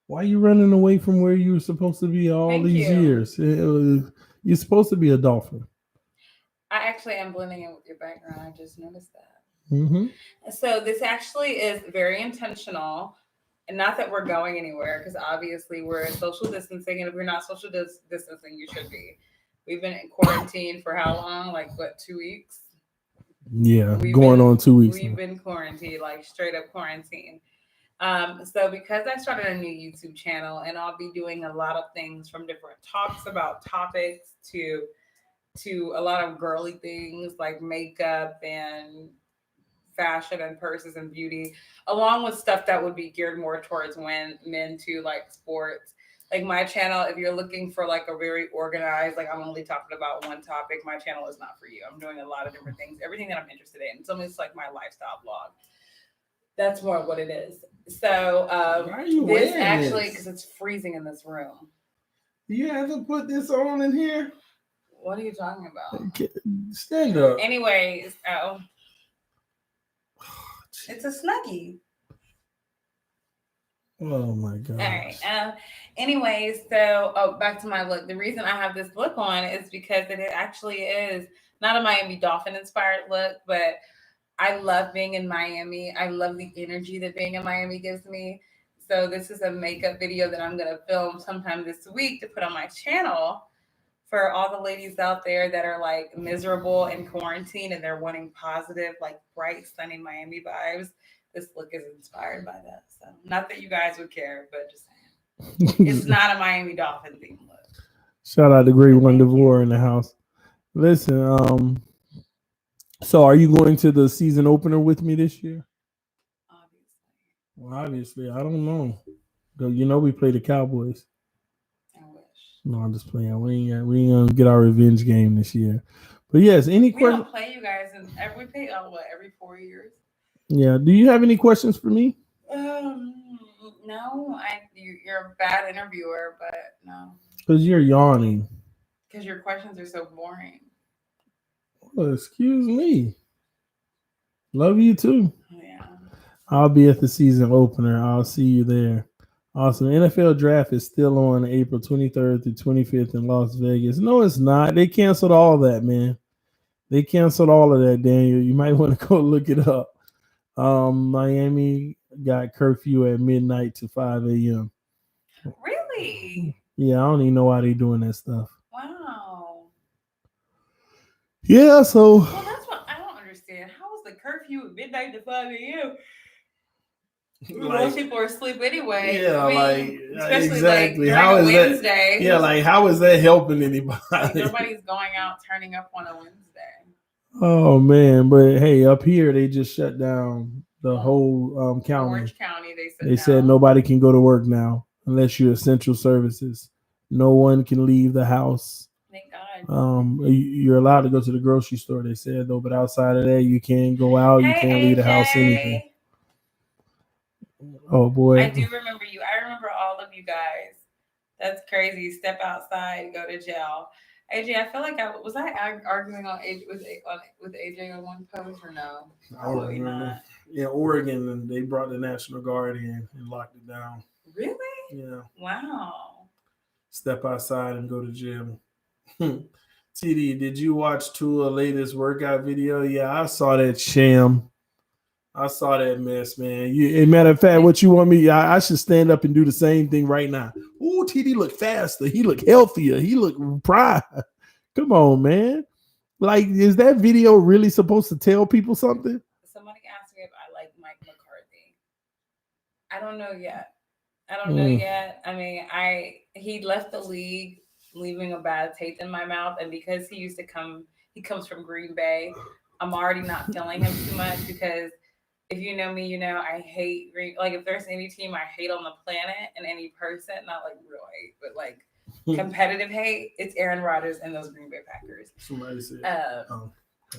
Why are you running away from where you were supposed to be all these years? You're supposed to be a Dolphin. I actually am blending in with your background. I just noticed that. So this actually is very intentional. And not that we're going anywhere, because obviously we're social distancing. And if you're not social distancing, you should be. We've been in quarantine for how long? Like, 2 weeks? Yeah, going on 2 weeks. We've been quarantined, like straight up quarantine. So because I started a new YouTube channel and I'll be doing a lot of things from different talks about topics to a lot of girly things like makeup and fashion and purses and beauty, along with stuff that would be geared more towards men to like sports. Like my channel, if you're looking for like a very organized, like I'm only talking about one topic, my channel is not for you. I'm doing a lot of different things, everything that I'm interested in. It's almost like my lifestyle blog. That's more what it is. So this actually, because it's freezing in this room. You have to put this on in here. What are you talking about? Stand up. Anyways, it's a Snuggie. Oh my god. All right. Anyways, so back to my look. The reason I have this look on is because it actually is not a Miami Dolphin inspired look, but I love being in Miami. I love the energy that being in Miami gives me. So this is a makeup video that I'm going to film sometime this week to put on my channel for all the ladies out there that are like miserable in quarantine and they're wanting positive, like bright, sunny Miami vibes. This look is inspired by that. So not that you guys would care, but just saying. It's not a Miami Dolphin theme look. Shout out to Great One DeVore in the house. Listen, so are you going to the season opener with me this year? Obviously. Well, obviously, I don't know. Though you know we play the Cowboys. I wish. No, I'm just playing. We ain't gonna get our revenge game this year. But yes, any We questions? don't play you guys, and we play every 4 years. Yeah. Do you have any questions for me? No, you're a bad interviewer, but no, Because you're yawning. because your questions are so boring. Well, excuse me. Love you too. Yeah. I'll be at the season opener. I'll see you there. Awesome. NFL draft is still on April 23rd through 25th in Las Vegas. No, it's not. They canceled all that, man. They canceled all of that, Daniel. You might want to go look it up. Miami got curfew at midnight to 5 a.m. Really? Yeah, I don't even know why they doing that stuff. Wow. Yeah, so. Well, that's what I don't understand. How is the curfew at midnight to 5 a.m.? Most people are asleep anyway. Yeah, I mean, especially exactly. Like how is Wednesday. That? Yeah, like how is that helping anybody? Like nobody's going out turning up on a Wednesday. Oh man, but hey, up here they just shut down the whole county. Orange County, they said nobody can go to work now unless you're essential services. No one can leave the house. Thank God. You're allowed to go to the grocery store. They said though, but outside of that, you can't go out. You can't leave the house. Anything. Oh boy, I do remember you. I remember all of you guys. That's crazy. Step outside, go to jail. AJ, I feel like I arguing on with AJ on one post or no? Probably not. In Oregon, and they brought the National Guard in and locked it down. Really? Yeah. Wow. Step outside and go to jail. TD, did you watch Tua's latest workout video? Yeah, I saw that sham. I saw that mess, man. Matter of fact, what you want me? I should stand up and do the same thing right now. Ooh, TD look faster. He look healthier. He look prime. Come on, man. Like, is that video really supposed to tell people something? Somebody asked me if I like Mike McCarthy. I don't know yet. I mean, he left the league, leaving a bad taste in my mouth, and because he comes from Green Bay. I'm already not feeling him too much because if you know me, you know I hate Green. Like if there's any team I hate on the planet and any person, not like real hate, but like competitive hate, it's Aaron Rodgers and those Green Bay Packers. Somebody said.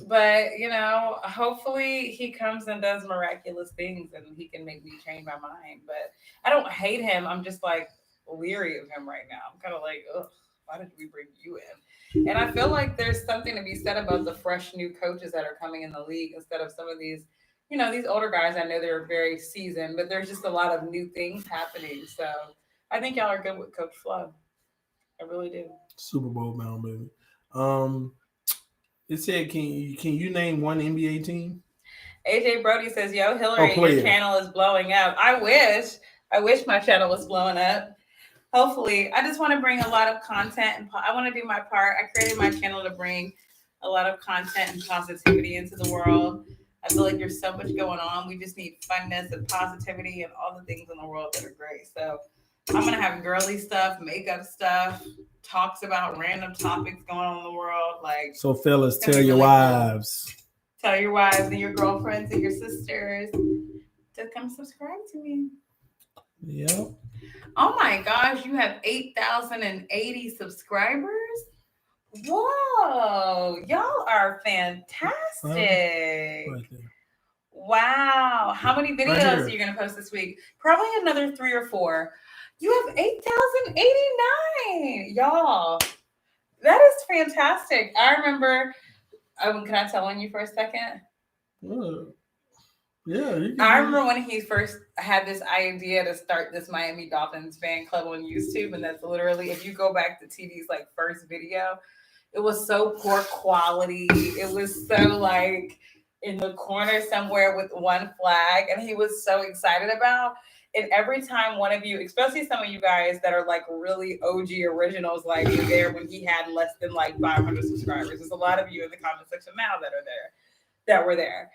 But you know, hopefully he comes and does miraculous things and he can make me change my mind. But I don't hate him. I'm just like leery of him right now. I'm kind of like, ugh, why did we bring you in? And I feel like there's something to be said about the fresh new coaches that are coming in the league instead of some of these, you know, these older guys. I know they're very seasoned, but there's just a lot of new things happening. So I think y'all are good with Coach Flo. I really do. Super Bowl bound, baby. It said, can you name one NBA team? AJ Brody says, "Yo, Hilary, your channel is blowing up. I wish my channel was blowing up. Hopefully, I just want to bring a lot of content, and I want to do my part. I created my channel to bring a lot of content and positivity into the world. I feel like there's so much going on. We just need funness and positivity and all the things in the world that are great. So I'm gonna have girly stuff, makeup stuff, talks about random topics going on in the world. Like, so fellas, tell your wives." Cool. Tell your wives and your girlfriends and your sisters to come subscribe to me. Yep. Oh my gosh, you have 8,080 subscribers? Whoa, y'all are fantastic. Right there. Wow. How many videos are you going to post this week? Probably another 3 or 4. You have 8,089. Y'all, that is fantastic. I remember... can I tell on you for a second? Yeah. I remember when he first had this idea to start this Miami Dolphins fan club on YouTube, and that's literally, if you go back to TD's like first video, it was so poor quality. It was so like in the corner somewhere with one flag, and he was so excited about. And every time one of you, especially some of you guys that are like really OG originals, like were there when he had less than like 500 subscribers. There's a lot of you in the comment section now that were there.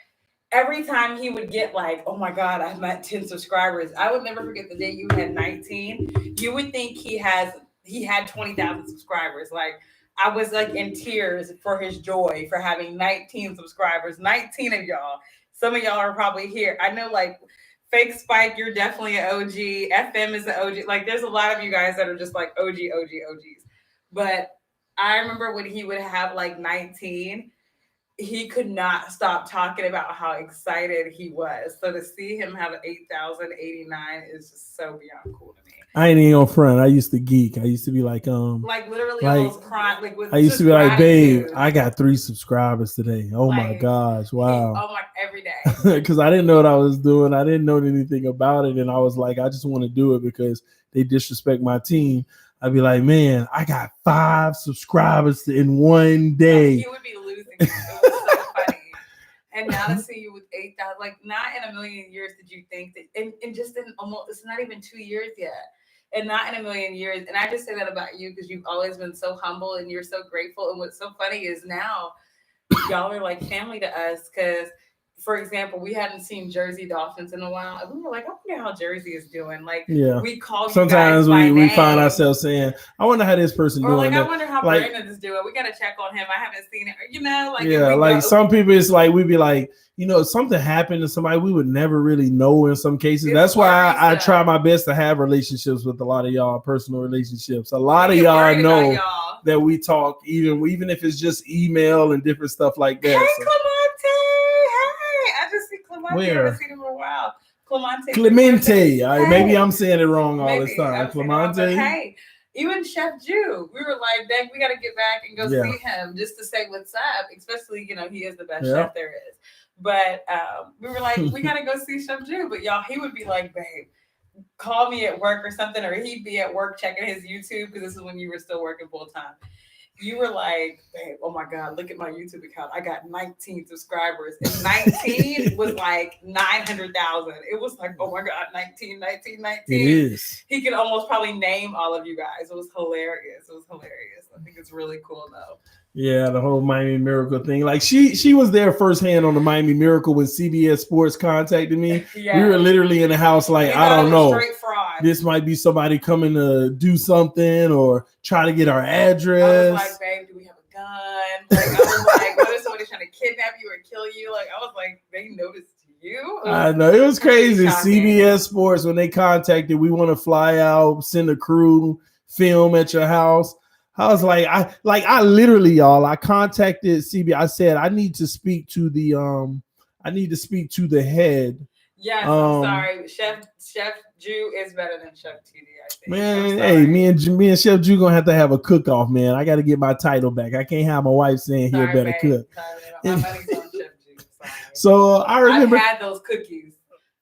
Every time he would get like, oh my God, I'm at 10 subscribers. I would never forget the day you had 19. You would think he has he had 20,000 subscribers. Like, I was like in tears for his joy for having 19 subscribers. 19 of y'all. Some of y'all are probably here. I know, like, Fake Spike, you're definitely an OG. FM is an OG. Like, there's a lot of you guys that are just like OGs. But I remember when he would have like 19, he could not stop talking about how excited he was. So to see him have 8,089 is just so beyond cool to me. I ain't even on front. I used to geek. I used to be like literally like, almost crying. Like, with I used to be gratitude. like, babe, I got 3 subscribers today. Oh like, my gosh, wow. Every day. Because I didn't know what I was doing. I didn't know anything about it. And I was like, I just want to do it because they disrespect my team. I'd be like, man, I got 5 subscribers in one day. You would be losing. It was so funny. And now to see you with 8,000, like, not in a million years did you think that, and just in almost, it's not even 2 years yet. And not in a million years. And I just say that about you because you've always been so humble and you're so grateful. And what's so funny is now y'all are like family to us because, for example, we hadn't seen Jersey Dolphins in a while. And we were like, I wonder how Jersey is doing. Like, we call you sometimes guys we find ourselves saying, I wonder how this person doing. Like, I wonder how Brandon is doing. We got to check on him. I haven't seen it. You know, like, yeah, like some people, it's like we'd be like, you know, something happened to somebody we would never really know in some cases. That's why I try my best to have relationships with a lot of y'all, personal relationships. A lot of y'all know that we talk, even if it's just email and different stuff like that. Hey, Clemente. Hey, I just see Clemente. Where? I haven't seen him in a while. Clemente. All right, maybe I'm saying it wrong all this time. Clemente. Hey, even Chef Jew, we were like, dang, we got to get back and go see him just to say what's up. Especially, you know, he is the best chef there is. But we were like, we got to go see Chef Jew. But y'all, he would be like, babe, call me at work or something. Or he'd be at work checking his YouTube because this is when you were still working full time. You were like, babe, oh my God, look at my YouTube account. I got 19 subscribers. And 19 was like 900,000. It was like, oh my God, 19. It is. He could almost probably name all of you guys. It was hilarious. I think it's really cool though. Yeah, the whole Miami Miracle thing. Like she was there firsthand on the Miami Miracle when CBS Sports contacted me. We were literally in the house like, I don't know. This might be somebody coming to do something or try to get our address. I was like, babe, do we have a gun? Like, I was like, what if somebody's trying to kidnap you or kill you? Like, I was like, they noticed you? I know. It was crazy. CBS Sports, when they contacted, we want to fly out, send a crew, film at your house. I was like, I literally, y'all, I contacted CBS. I said, I need to speak to the head. Yes, I'm sorry. Chef Jew is better than Chef TD, I think. Man, hey, me and Chef Jew gonna have to have a cook-off, man. I got to get my title back. I can't have my wife saying he a better cook. My money's on Chef Jew. Sorry. So I remember I've had those cookies.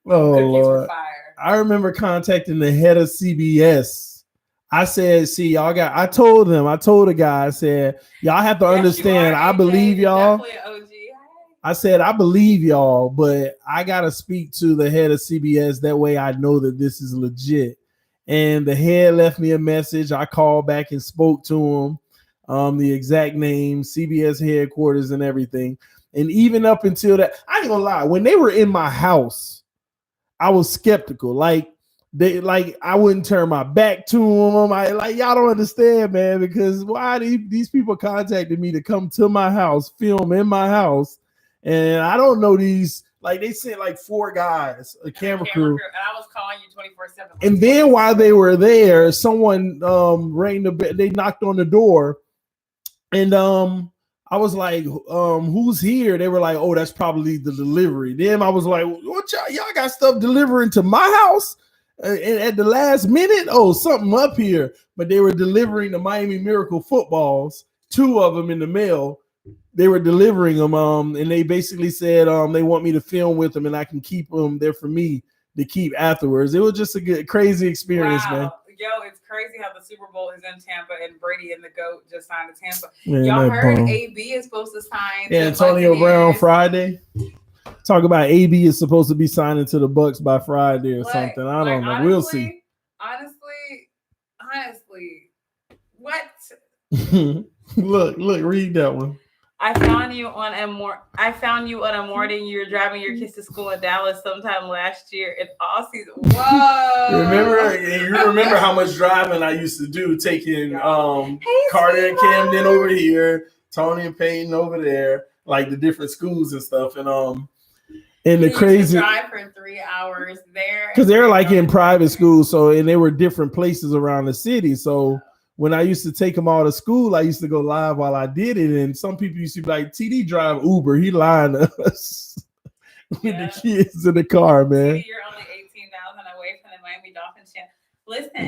Oh cookies Lord! were fire. I remember contacting the head of CBS. I said, see, y'all I told the guy, I said, y'all have to understand, I believe y'all. I said, I believe y'all, but I got to speak to the head of CBS. That way I know that this is legit. And the head left me a message. I called back and spoke to him, the exact name, CBS headquarters and everything. And even up until that, I ain't gonna lie, when they were in my house, I was skeptical. I wouldn't turn my back to them. Y'all don't understand, man, because why these people contacted me to come to my house, film in my house, and I don't know these. Like, they sent like 4 guys, a camera crew. And I was calling you 24/7. And then while they were there, someone rang the bell. They knocked on the door, and I was like, who's here? They were like, oh, that's probably the delivery. Then I was like, what y'all got stuff delivering to my house? And at the last minute, something up here. But they were delivering the Miami Miracle footballs, 2 of them in the mail. They were delivering them, and they basically said they want me to film with them, and I can keep them there for me to keep afterwards. It was just a crazy experience, man. Yo, it's crazy how the Super Bowl is in Tampa and Brady and the GOAT just signed to Tampa. Man, y'all heard AB is supposed to sign. Yeah, Antonio Brown Friday. Talk about AB is supposed to be signing to the Bucks by Friday or something. I don't know. We'll see. Honestly, what? Look, read that one. I found you on a morning you were driving your kids to school in Dallas sometime last year in all season. Whoa! You remember how much driving I used to do, taking Carter and Camden over here, Tony and Peyton over there, like the different schools and stuff, and the crazy drive for 3 hours there because they're like in private schools, so and they were different places around the city, so. When I used to take them all to school, I used to go live while I did it. And some people used to be like, TD drive Uber. He lying to us with the kids in the car, man. TD, you're only 18,000 away from the Miami Dolphins channel. Listen,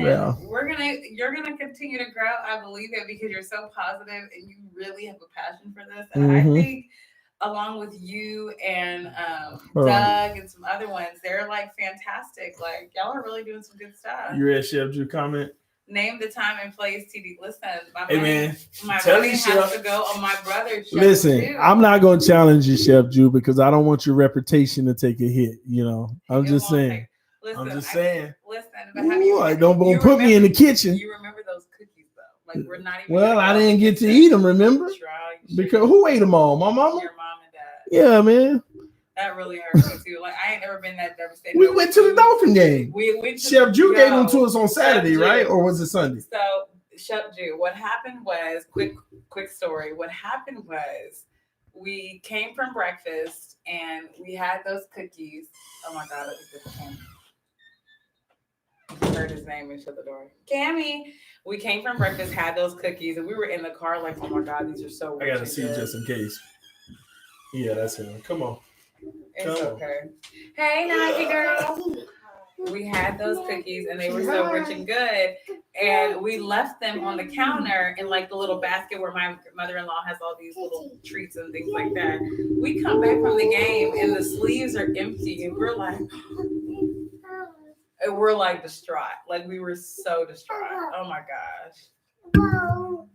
you're gonna continue to grow. I believe it because you're so positive and you really have a passion for this. And I think along with you and Doug and some other ones, they're like fantastic. Like y'all are really doing some good stuff. You read Chef Drew comment? Name the time and place, TD. Listen, my money has to go on my brother's show. Listen, too. I'm not going to challenge you, Chef Drew, because I don't want your reputation to take a hit. You know, I'm just saying. Listen, but don't put me in the kitchen. You remember those cookies though? Like we're not even. Well, I didn't get to eat them. Remember? Because who ate them all? My mama. Your mom and dad. Yeah, man. That really hurts me too. Like I ain't never been that devastated. We went to the Dolphin game. We went to Chef Drew gave them to us on Saturday, right? Or was it Sunday? So Chef Drew, what happened was quick story. What happened was we came from breakfast and we had those cookies. Oh my God, let me get the camera. Heard his name and shut the door. Cammy. We came from breakfast, had those cookies, and we were in the car like, oh my God, these are so rich. I gotta see just in case. Yeah, that's him. Come on. It's okay. Hey, Nike girl. We had those cookies and they were so rich and good. And we left them on the counter in like the little basket where my mother-in-law has all these little treats and things like that. We come back from the game and the sleeves are empty and we're like distraught. Like we were so distraught. Oh my gosh.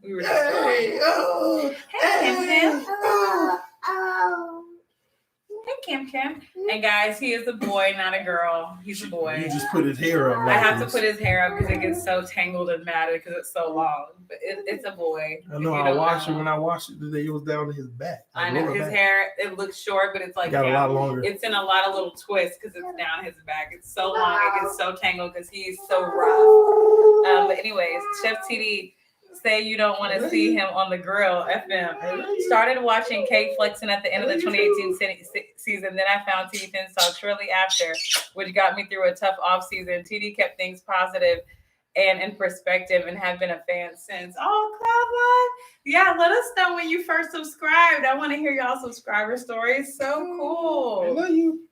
We were distraught. Hey, Hey, Kim. And guys, he is a boy, not a girl. He's a boy. You just put his hair up. I have to put his hair up because it gets so tangled and matted because it's so long. But it's a boy. I know. I watched it when I watched it today. It was down to his back. I know his hair. It looks short, but it's like got a lot longer. It's in a lot of little twists because it's down his back. It's so long. It gets so tangled because he's so rough. But anyways, Chef TD. Say you don't want to see him on the grill. FM. Started watching K flexing at the end of the 2018 season. Then I found TDPHINSTALK shortly after, which got me through a tough off season. TD kept things positive and in perspective and have been a fan since. Oh, Cloud, yeah, let us know when you first subscribed. I want to hear y'all subscriber stories. So cool. I love you.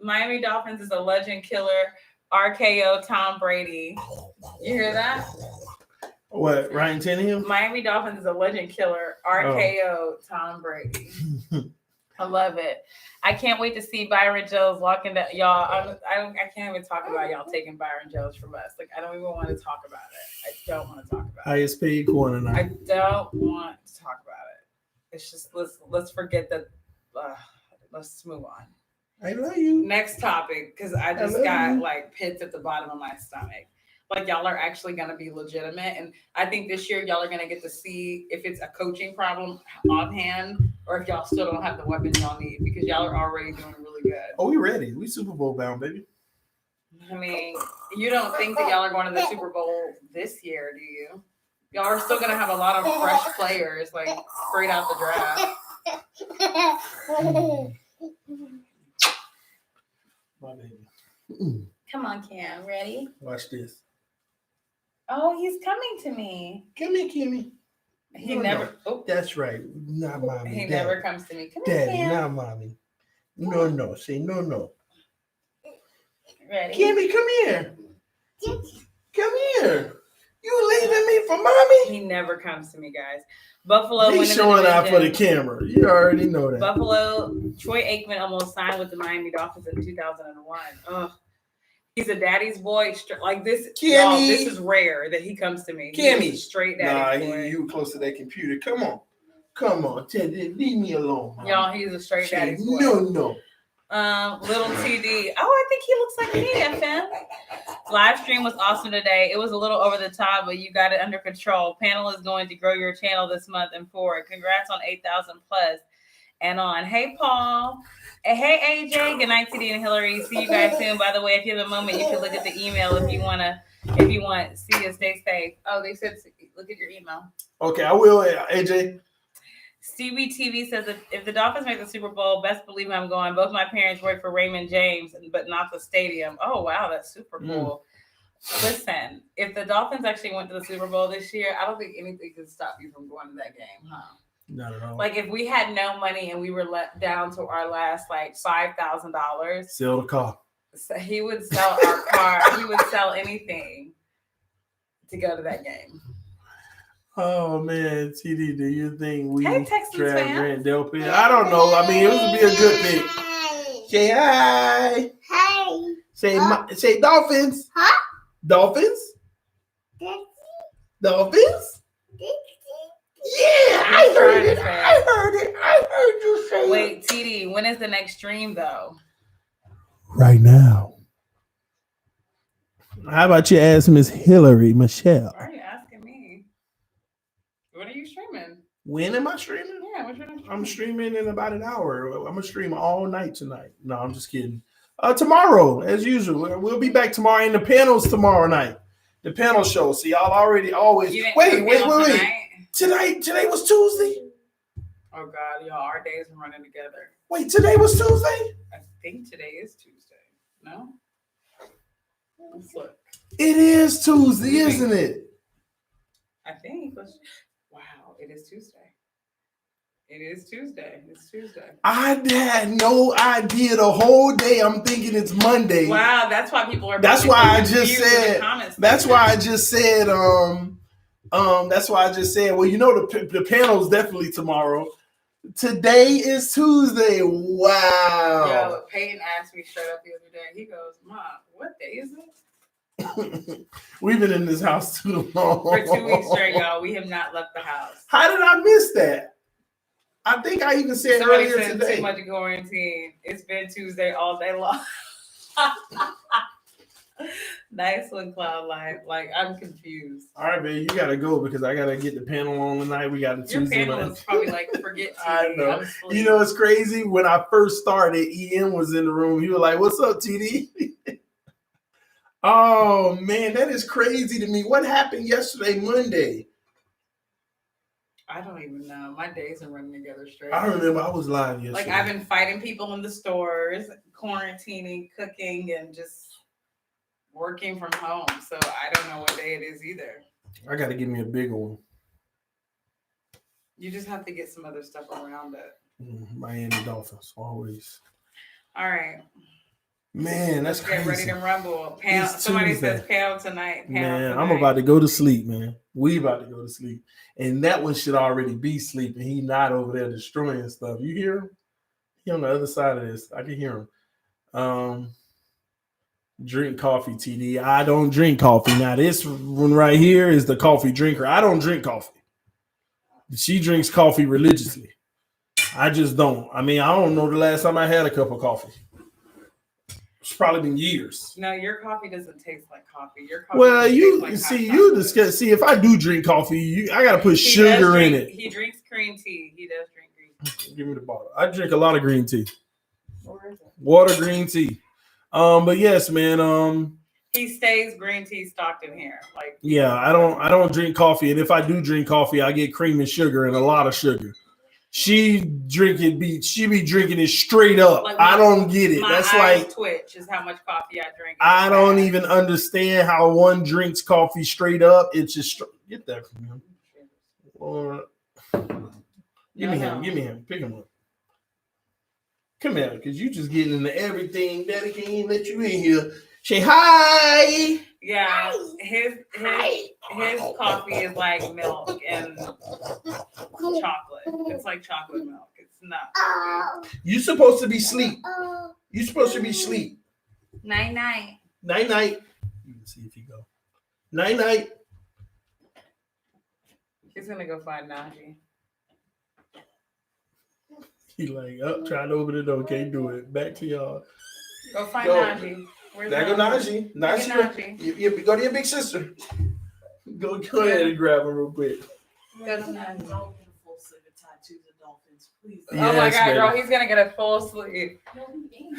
Miami Dolphins is a legend killer. RKO Tom Brady. You hear that? What, Ryan Tannehill? Miami Dolphins is a legend killer. RKO Tom Brady. I love it. I can't wait to see Byron Jones walking down. Y'all, I can't even talk about y'all taking Byron Jones from us. Like, I don't even want to talk about it. I don't want to talk about it. Highest paid corner now. I don't want to talk about it. It's just, let's forget that. Let's move on. I love you. Next topic, because I just got like pits at the bottom of my stomach. Like y'all are actually going to be legitimate. And I think this year y'all are going to get to see if it's a coaching problem on hand or if y'all still don't have the weapons y'all need because y'all are already doing really good. Oh, we ready. We Super Bowl bound, baby. I mean, you don't think that y'all are going to the Super Bowl this year, do you? Y'all are still going to have a lot of fresh players, like straight out the draft. My baby. Come on, Cam. Ready? Watch this. Oh, he's coming to me. Come here, Kimmy. He never. Oh, that's right. Not mommy. He never comes to me. Come Daddy, here, not mommy. No. Say no. Ready? Kimmy, come here. Come here. You leaving me for mommy? He never comes to me, guys. Buffalo. He's showing out for the camera. You already know that. Buffalo. Troy Aikman almost signed with the Miami Dolphins in 2001. Ugh. He's a daddy's boy. Like this, y'all, this is rare that he comes to me. Kimmy, straight daddy's boy. You close to that computer. Come on. Leave me alone. Mom. Y'all, he's a straight daddy's boy. No. Little TD. Oh, I think he looks like me, FN. Live stream was awesome today. It was a little over the top, but you got it under control. Panel is going to grow your channel this month and forward. Congrats on 8,000 plus and on. Hey, Paul. Hey, AJ. Good night, TD and Hilary. See you guys soon. By the way, if you have a moment, you can look at the email if you want. See you. Stay safe. Oh, they said look at your email. Okay, I will, AJ. Stevie TV says that if the Dolphins make the Super Bowl, best believe I'm going. Both my parents work for Raymond James, but not the stadium. Oh, wow, that's super cool. Listen, if the Dolphins actually went to the Super Bowl this year, I don't think anything could stop you from going to that game, huh? Not at all. Like if we had no money and we were let down to our last like $5,000. Sell the car. So he would sell our car. He would sell anything to go to that game. Oh man, TD, do you think we draft Trent Dilfer? I don't know. I mean, it would be a good pick. Say hi. Hi. Say Dolphins. Huh? Dolphins. Dolphins. Yeah, I heard it. I heard you say it. Wait, TD, when is the next stream though? Right now. How about you ask Miss Hilary Michelle? Why are you asking me? When are you streaming? When am I streaming? Yeah, what's your next stream? I'm streaming in about an hour. I'm gonna stream all night tonight. No, I'm just kidding. Tomorrow, as usual. We'll be back tomorrow in the panels tomorrow night. The panel show. See, y'all already always wait. Today was Tuesday. Oh God, y'all, our days are running together. Wait, today was Tuesday? I think today is Tuesday. No? Let's look. It is Tuesday, isn't it? I think. Wow, it is Tuesday. It is Tuesday. It's Tuesday. I had no idea the whole day. I'm thinking it's Monday. Wow, that's why people are. That's why I just said. That's why I just said. That's why I just said. Well, you know the panel's definitely tomorrow. Today is Tuesday. Wow. Yo, Peyton asked me straight up the other day. He goes, "Mom, what day is it?" We've been in this house too long. For 2 weeks straight, y'all. We have not left the house. How did I miss that? I think I even said Somebody earlier said today. Too much quarantine. It's been Tuesday all day long. Nice one, Cloud Life. Like, I'm confused. All right, man, you gotta go because I gotta get the panel on tonight. We got the Tuesday. Your panel is probably like forget TD. I know. You know, it's crazy. When I first started, Ian was in the room. He was like, "What's up, TD?" Oh man, that is crazy to me. What happened yesterday, Monday? I don't even know. My days are running together straight. I remember I was live yesterday. Like I've been fighting people in the stores, quarantining, cooking, and just working from home. So I don't know what day it is either. I got to give me a bigger one. You just have to get some other stuff around it. Miami Dolphins, always. All right. Man, that's crazy. Get ready to rumble. Somebody says panel tonight. Man, I'm about to go to sleep, man. We about to go to sleep. And that one should already be sleeping. He not over there destroying stuff. You hear him? He on the other side of this. I can hear him. Drink coffee, TD. I don't drink coffee. Now, this one right here is the coffee drinker. I don't drink coffee. She drinks coffee religiously. I just don't. I mean, I don't know the last time I had a cup of coffee. It's probably been years. No, your coffee doesn't taste like coffee. Your coffee See, if I do drink coffee, I gotta put sugar in it. He drinks green tea. He does drink green tea. Give me the bottle. I drink a lot of green tea. Where is it? Water, green tea. But yes, man. He stays green tea stocked in here. Like yeah, I don't drink coffee, and if I do drink coffee, I get cream and sugar and a lot of sugar. She be drinking it straight up. Like I don't get it. That's like twitch is how much coffee I drink. I don't even understand how one drinks coffee straight up. It's just get that from him. Or give me him. Pick him up. Come here, because you just getting into everything that he can't let you in here. Say hi. Yeah, his coffee is like milk and chocolate. It's like chocolate milk. It's not. You supposed to be asleep. You supposed to be asleep. Night night. Night night. You can see if you go. Night night. He's gonna go find Najee. He like, trying to open the door, can't do it. Back to y'all. Go find Najee. There go Najee. Najee. You go to your big sister. Go ahead and grab her real quick. Oh my God, girl, he's gonna get a full sleeve.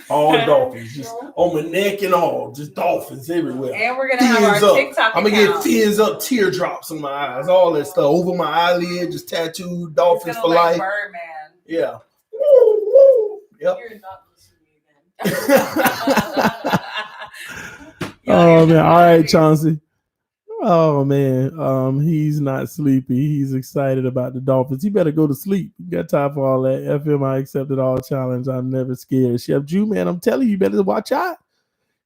All dolphins, just on my neck and all, just dolphins everywhere. And we're gonna have our TikTok. I'm gonna get fins up, teardrops in my eyes, all that stuff over my eyelid, just tattooed dolphins for life. Birdman. Yeah. Woo, woo. Yep. You're not listening again. Oh man! All right, Chauncey. Oh man, he's not sleepy. He's excited about the Dolphins. He better go to sleep. You got time for all that. FM, I accepted all challenge. I'm never scared. Chef Jew, man, I'm telling you, better watch out.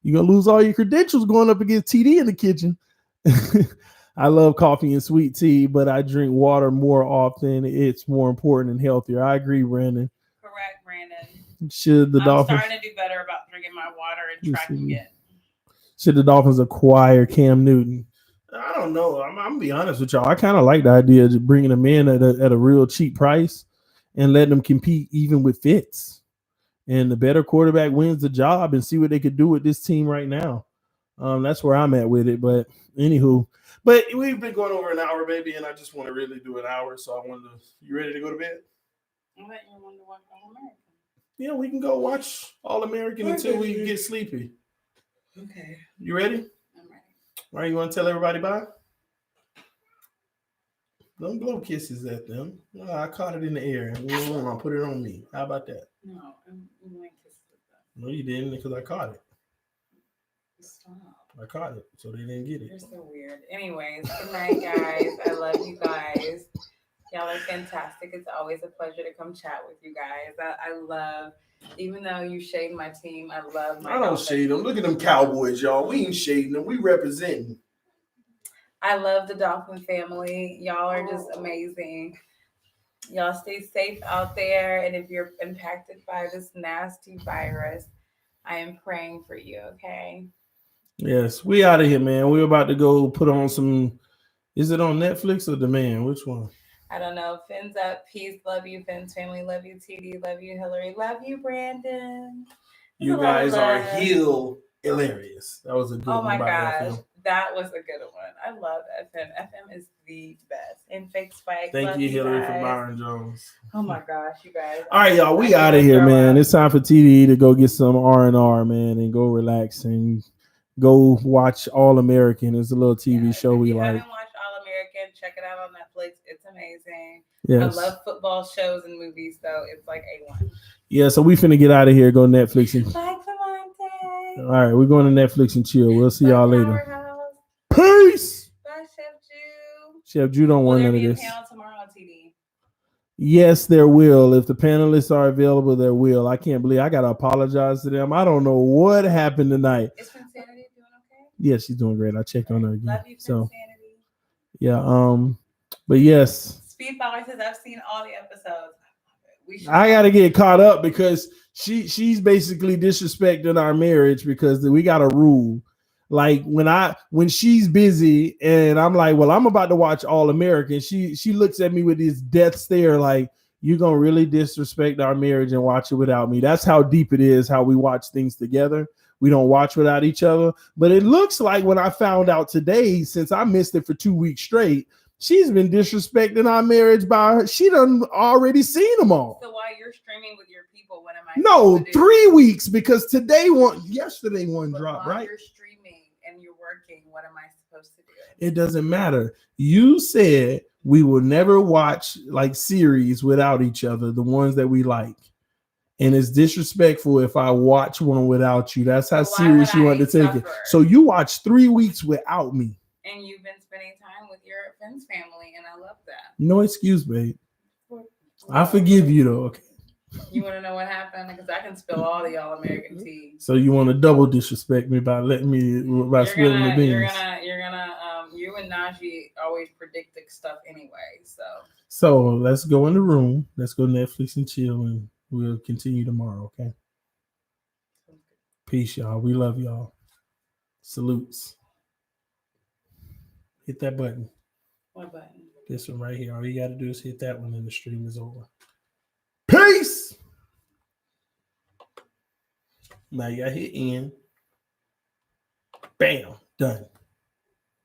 You're gonna lose all your credentials going up against TD in the kitchen. I love coffee and sweet tea, but I drink water more often. It's more important and healthier. I agree, Brandon. Correct, Brandon. Should the Dolphins starting to do better about drinking my water and tracking it. Should the Dolphins acquire Cam Newton? I don't know. I'm gonna be honest with y'all. I kind of like the idea of bringing them in at a real cheap price and letting them compete even with Fitz. And the better quarterback wins the job, and see what they could do with this team right now. That's where I'm at with it. But anywho, we've been going over an hour, baby, and I just want to really do an hour. So I wanted to. You ready to go to bed? I bet you want to watch All American. Yeah, we can go watch All American until we get sleepy. Okay. You ready? I'm ready. All right, you want to tell everybody bye? Don't blow kisses at them. No, I caught it in the air. I'll put it on me. How about that? No, I'm going to kiss them. No, you didn't, because I caught it. Stop. I caught it, so they didn't get it. You're so weird. Anyways, good night, guys. I love you guys. Y'all are fantastic. It's always a pleasure to come chat with you guys. I love, even though you shade my team, I love my. I don't shade them. Look at them Cowboys, y'all. We ain't shading them. We representing. I love the Dolphin family. Y'all are just amazing. Y'all stay safe out there. And if you're impacted by this nasty virus, I am praying for you, okay? Yes, we out of here, man. We're about to go put on some. Is it on Netflix or Demand? Which one? I don't know. Fins up. Peace. Love you, Fins family. Love you, TD. Love you, Hilary. Love you, Brandon. You guys are hilarious. That was a good one. Oh my gosh. FM. That was a good one. I love FM. FM is the best. And Fake Spike. Thank you, Hilary, for Byron Jones. Oh my gosh, you guys. All right, y'all. We out of here, man. It's time for TD to go get some R&R, man, and go relax and go watch All American. It's a little TV show we like. If you haven't watched All American, check it out on Netflix. It's amazing. Yes. I love football shows and movies, so it's like A1. Yeah, so we finna get out of here. Go Netflix and. Bye, Clemente. All right, we're going to Netflix and chill. We'll see y'all later. Peace. Bye, Chef Jew. Chef Jew don't want none of this. Panel tomorrow on TV? Yes, there will. If the panelists are available, there will. I can't believe I gotta apologize to them. I don't know what happened tonight. Is Insanity doing okay? Yeah, she's doing great. I checked on her again. Love you, so Insanity. Yeah, but yes. Speedballer says I've seen all the episodes. I gotta get caught up because she's basically disrespecting our marriage because we got a rule. Like when she's busy and I'm like, well, I'm about to watch All American. She looks at me with this death stare, like, you're gonna really disrespect our marriage and watch it without me. That's how deep it is, how we watch things together. We don't watch without each other. But it looks like when I found out today, since I missed it for 2 weeks straight, she's been disrespecting our marriage by her. She done already seen them all. So while you're streaming with your people, what am I? No, 3 weeks because yesterday one dropped, right? You're streaming and you're working. What am I supposed to do? It doesn't matter. You said we will never watch like series without each other, the ones that we like. And it's disrespectful if I watch one without you. That's how serious you want to take it. So you watch 3 weeks without me. And you've been spending time with your friends' family, and I love that. No excuse, babe. I forgive you, though. Okay. You want to know what happened? Because I can spill all the All American tea. So you want to double disrespect me by letting me spilling the beans? You and Najee always predict the stuff anyway. So let's go in the room. Let's go Netflix and chill, and we'll continue tomorrow. Okay. Peace, y'all. We love y'all. Salutes. Hit that button. What button? This one right here. All you got to do is hit that one and the stream is over. Peace. Now you got to hit end. Bam, done.